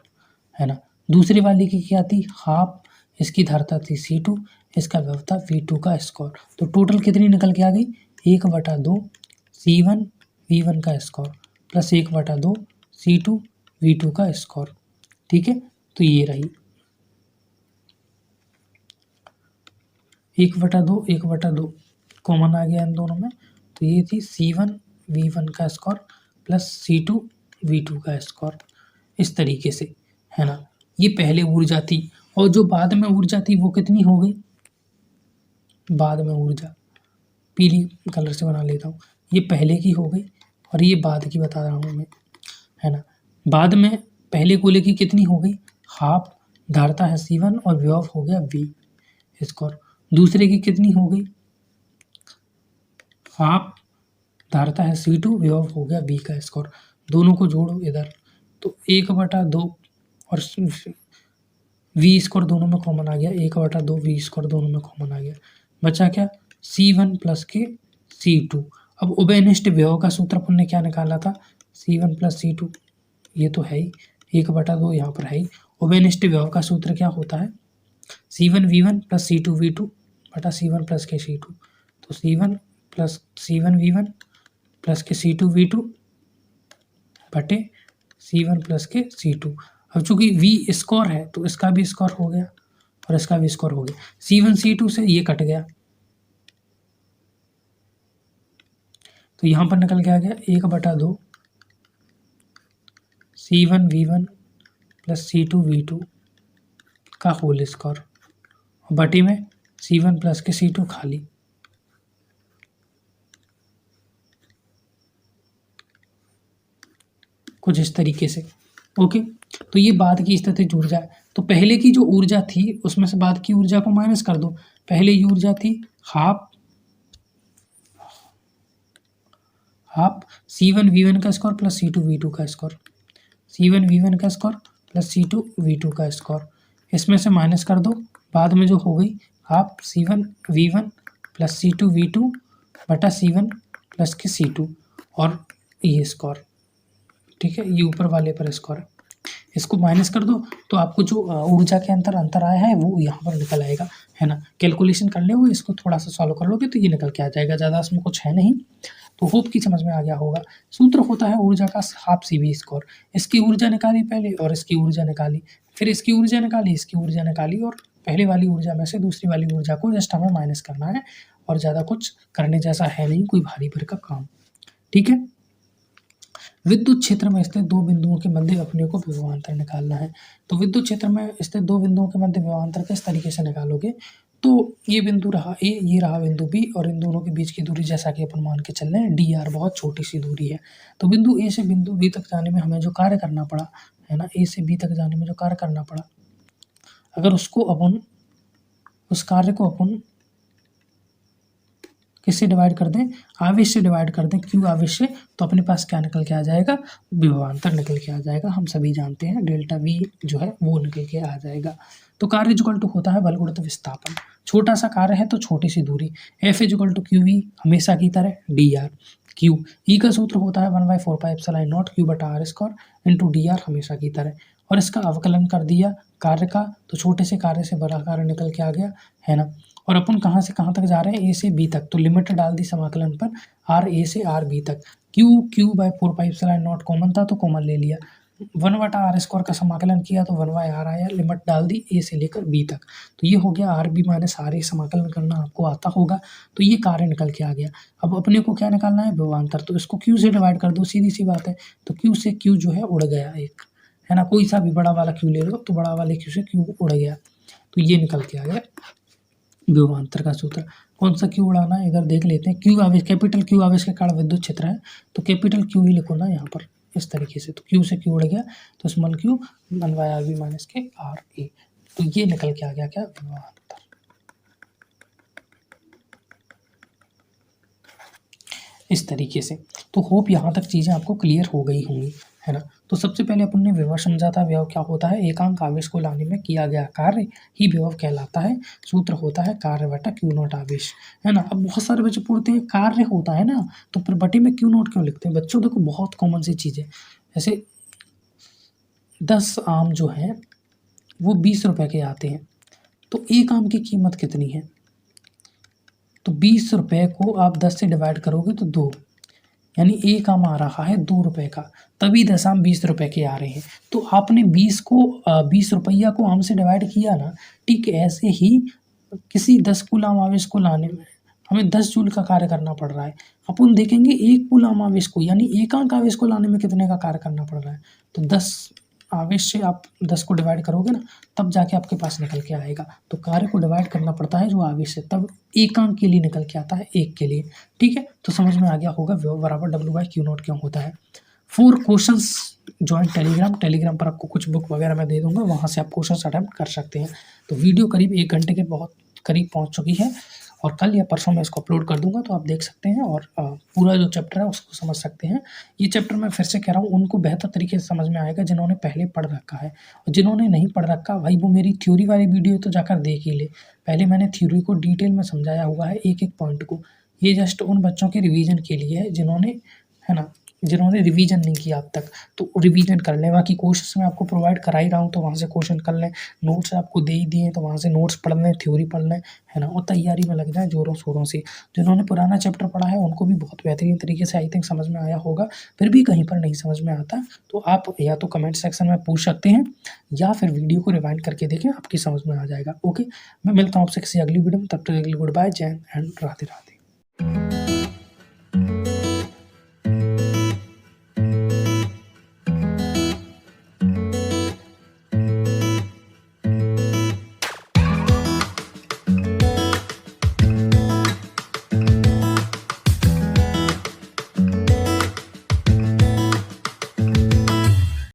है ना। दूसरी वाली की क्या थी, हाफ, इसकी धारता थी C2, इसका विभव था V2 का स्क्वायर। तो टोटल कितनी निकल के आ गई, 1/2 C1 V1 का स्क्वायर प्लस 1/2 C2 V2 का स्क्वायर। ठीक है, तो ये रही 1/2 कॉमन आ गया इन दोनों में, तो ये थी C1 V1 का स्क्वायर प्लस C2 V2 का स्क्वायर, इस तरीके से, है ना। ये पहले ऊर्जा थी, और जो बाद में ऊर्जा थी वो कितनी हो गई, बाद में ऊर्जा पीली कलर से बना लेता हूँ, ये पहले की हो गई और ये बाद की बता रहा हूँ मैं, है ना। बाद में पहले गोले की कितनी हो गई, हाफ, धारता है C1 और विभव हो गया V स्क्वायर। दूसरे की कितनी हो गई, हाफ, धारता है C2, विभव हो गया V का स्क्वायर। दोनों को जोड़ो इधर, तो 1/2 और V स्क्वायर दोनों में कॉमन आ गया, 1/2 V स्क्वायर दोनों में कॉमन आ गया, बचा क्या, C1 प्लस के C2। अब उभयनिष्ठ विभव का सूत्र अपन ने क्या निकाला था, C1 प्लस C2, ये तो है ही, 1/2 यहाँ पर है ही। उभयनिष्ठ विभव का सूत्र क्या होता है, C1 V1 plus C2 V2 बटा C1 प्लस के C2, तो C1 V1 प्लस के C2 V2 बटे C1 प्लस के C2। अब चूंकि V स्क्वायर है तो इसका भी स्क्वायर हो गया और इसका भी स्क्वायर हो गया, C1 C2 से ये कट गया, तो यहाँ पर निकल के आ गया 1/2 C1 V1 plus C2 V2 का होल स्क्वायर, बटे में C1 प्लस के C2 खाली। कुछ इस तरीके से, ओके। तो ये बाद की स्थितिज ऊर्जा है। तो पहले की जो ऊर्जा थी उसमें से बाद की ऊर्जा को माइनस कर दो। पहले की ऊर्जा थी हाफ C1 V1 का स्क्वायर प्लस C2 V2 का स्क्वायर, C1 V1 का स्क्वायर प्लस C2 V2 का स्क्वायर, इसमें से माइनस कर दो, बाद में जो हो गई half C1 V1 plus C2 V2 बटा C1 प्लस के C2 और ये स्क्वायर। ठीक है, ये ऊपर वाले पर स्क्वायर, इसको माइनस कर दो तो आपको जो ऊर्जा के अंतर आया है वो यहाँ पर निकल आएगा, है ना। कैलकुलेशन कर ले, वो इसको थोड़ा सा सॉल्व कर लोगे तो ये निकल के आ जाएगा, ज़्यादा इसमें कुछ है नहीं। तो होप की समझ में आ गया होगा। सूत्र होता है ऊर्जा का हाफ CV स्क्वायर। इसकी ऊर्जा निकाली पहले और इसकी ऊर्जा निकाली, फिर इसकी ऊर्जा निकाली, इसकी ऊर्जा निकाली, और पहले वाली ऊर्जा में से दूसरी वाली ऊर्जा को जस्ट हमें माइनस करना है, और ज़्यादा कुछ करने जैसा है नहीं, कोई भारी भरकम काम। ठीक है, विद्युत क्षेत्र में स्थित दो बिंदुओं के मध्य अपने को विभवांतर निकालना है। तो विद्युत क्षेत्र में स्थित दो बिंदुओं के मध्य विभवांतर किस तरीके से निकालोगे, तो ये बिंदु रहा A, ये रहा बिंदु B, और इन दोनों के बीच की दूरी जैसा कि अपन मान के चल रहे हैं DR, बहुत छोटी सी दूरी है। तो बिंदु A से बिंदु B तक जाने में हमें जो कार्य करना पड़ा, है ना, A से B तक जाने में जो कार्य करना पड़ा, अगर उसको अपन, उस कार्य को अपन किससे डिवाइड कर दें, आवेश से डिवाइड कर दें, Q आवेश से, तो अपने पास क्या निकल के आ जाएगा, विभवांतर निकल के आ जाएगा। हम सभी जानते हैं डेल्टा V जो है वो निकल के आ जाएगा। तो कार्य इक्वल टू होता है बल गुणित विस्थापन। छोटा सा कार्य है तो छोटी सी दूरी, F इक्वल टू QV हमेशा की तरह DR। Q E का सूत्र होता है 1/4πε0 Q बटा R स्क्वायर इंटू DR हमेशा की तरह, और इसका अवकलन कर दिया कार्य का, तो छोटे से कार्य से बड़ा कार्य निकल के आ गया, है ना। और अपन कहाँ से कहाँ तक जा रहे हैं, A से B तक, तो लिमिट डाल दी समाकलन पर, RA से RB तक। Q/4πε0 कॉमन था तो कॉमन ले लिया, 1/r स्क्वायर का समाकलन किया तो 1/r आया, लिमिट डाल दी A से लेकर B तक, तो ये हो गया RB माइनस RA, समाकलन करना आपको आता होगा, तो ये कार्य निकल के आ गया। अब अपने को क्या निकालना है, विभवांतर, तो इसको Q से डिवाइड कर दो, सीधी सी बात है। तो Q से Q जो है उड़ गया एक, है ना, कोई सा भी बड़ा वाला Q ले लो, तो बड़ा वाले Q से Q उड़ गया, तो ये निकल के आ गया विभवांतर का सूत्र। कौन सा Q उड़ाना है इधर देख लेते हैं। Q आवेश, कैपिटल Q आवेश के कारण विद्युत क्षेत्र है, तो कैपिटल Q ही लिखो ना यहाँ पर इस तरीके से, तो Q से Q उड़ गया, तो स्मॉल q 1/RB माइनस के RA, तो ये निकल के आ गया क्या, विभवांतर। इस तरीके से, तो होप यहाँ तक चीज़ें आपको क्लियर हो गई होंगी, है ना। तो सबसे पहले अपन ने विभव समझा था। विभव क्या होता है? एकांक आवेश को लाने में किया गया कार्य ही विभव कहलाता है। सूत्र होता है कार्य बटा क्यू नॉट आवेश, है ना। अब बहुत सारे बच्चे पूछते हैं कार्य होता है ना, तो फिर बटे में क्यू नॉट क्यों लिखते हैं? बच्चों देखो बहुत कॉमन सी चीज़ है। ऐसे 10 आम जो हैं वो 20 रुपए के आते हैं, तो एक आम की कीमत कितनी है? तो 20 रुपए को आप 10 से डिवाइड करोगे तो 2, यानी एक आम आ रहा है 2 रुपए का, तभी 10 आम 20 रुपए के आ रहे हैं। तो आपने 20 रुपया को आम से डिवाइड किया ना, ठीक ऐसे ही किसी 10 कूलाम आवेश को लाने में हमें 10 जूल का कार्य करना पड़ रहा है। अपन देखेंगे 1 कूलाम आवेश को, यानी एकांक आवेश को लाने में कितने का कार्य करना पड़ रहा है। तो 10 आवेश से आप 10 को डिवाइड करोगे ना, तब जाके आपके पास निकल के आएगा। तो कार्य को डिवाइड करना पड़ता है जो आवेश है, तब एकांक के लिए निकल के आता है, एक के लिए। ठीक है, तो समझ में आ गया होगा विभव बराबर W/Q0 क्यों होता है। 4 क्वेश्चंस जॉइन टेलीग्राम पर आपको कुछ बुक वगैरह मैं दे दूंगा, वहाँ से आप क्वेश्चंस अटेम्प्ट कर सकते हैं। तो वीडियो करीब 1 घंटे के बहुत करीब पहुँच चुकी है, और कल या परसों मैं इसको अपलोड कर दूंगा, तो आप देख सकते हैं और पूरा जो चैप्टर है उसको समझ सकते हैं। ये चैप्टर मैं फिर से कह रहा हूँ, उनको बेहतर तरीके से समझ में आएगा जिन्होंने पहले पढ़ रखा है, और जिन्होंने नहीं पढ़ रखा भाई वो मेरी थ्योरी वाली वीडियो तो जाकर देख ही ले। पहले मैंने थ्योरी को डिटेल में समझाया हुआ है, एक एक पॉइंट को। ये जस्ट उन बच्चों के रिवीजन के लिए है जिन्होंने, है ना, जिन्होंने रिवीजन नहीं किया अब तक, तो रिवीजन कर लें। बाकी क्वेश्चन मैं आपको प्रोवाइड करा ही रहा हूँ, तो वहाँ से क्वेश्चन कर लें। नोट्स आपको दे ही दिए, तो वहाँ से नोट्स पढ़ लें, थ्योरी पढ़ लें, है ना, और तैयारी में लग जाए ज़ोरों शोरों से। जिन्होंने पुराना चैप्टर पढ़ा है उनको भी बहुत बेहतरीन तरीके से आई थिंक समझ में आया होगा। फिर भी कहीं पर नहीं समझ में आता तो आप या तो कमेंट सेक्शन में पूछ सकते हैं, या फिर वीडियो को रिवाइंड करके देखें, आपकी समझ में आ जाएगा। ओके, मैं मिलता हूँ आपसे किसी अगली वीडियो में, तब तक के लिए गुड बाय, जय हिंद एंड राधे राधे।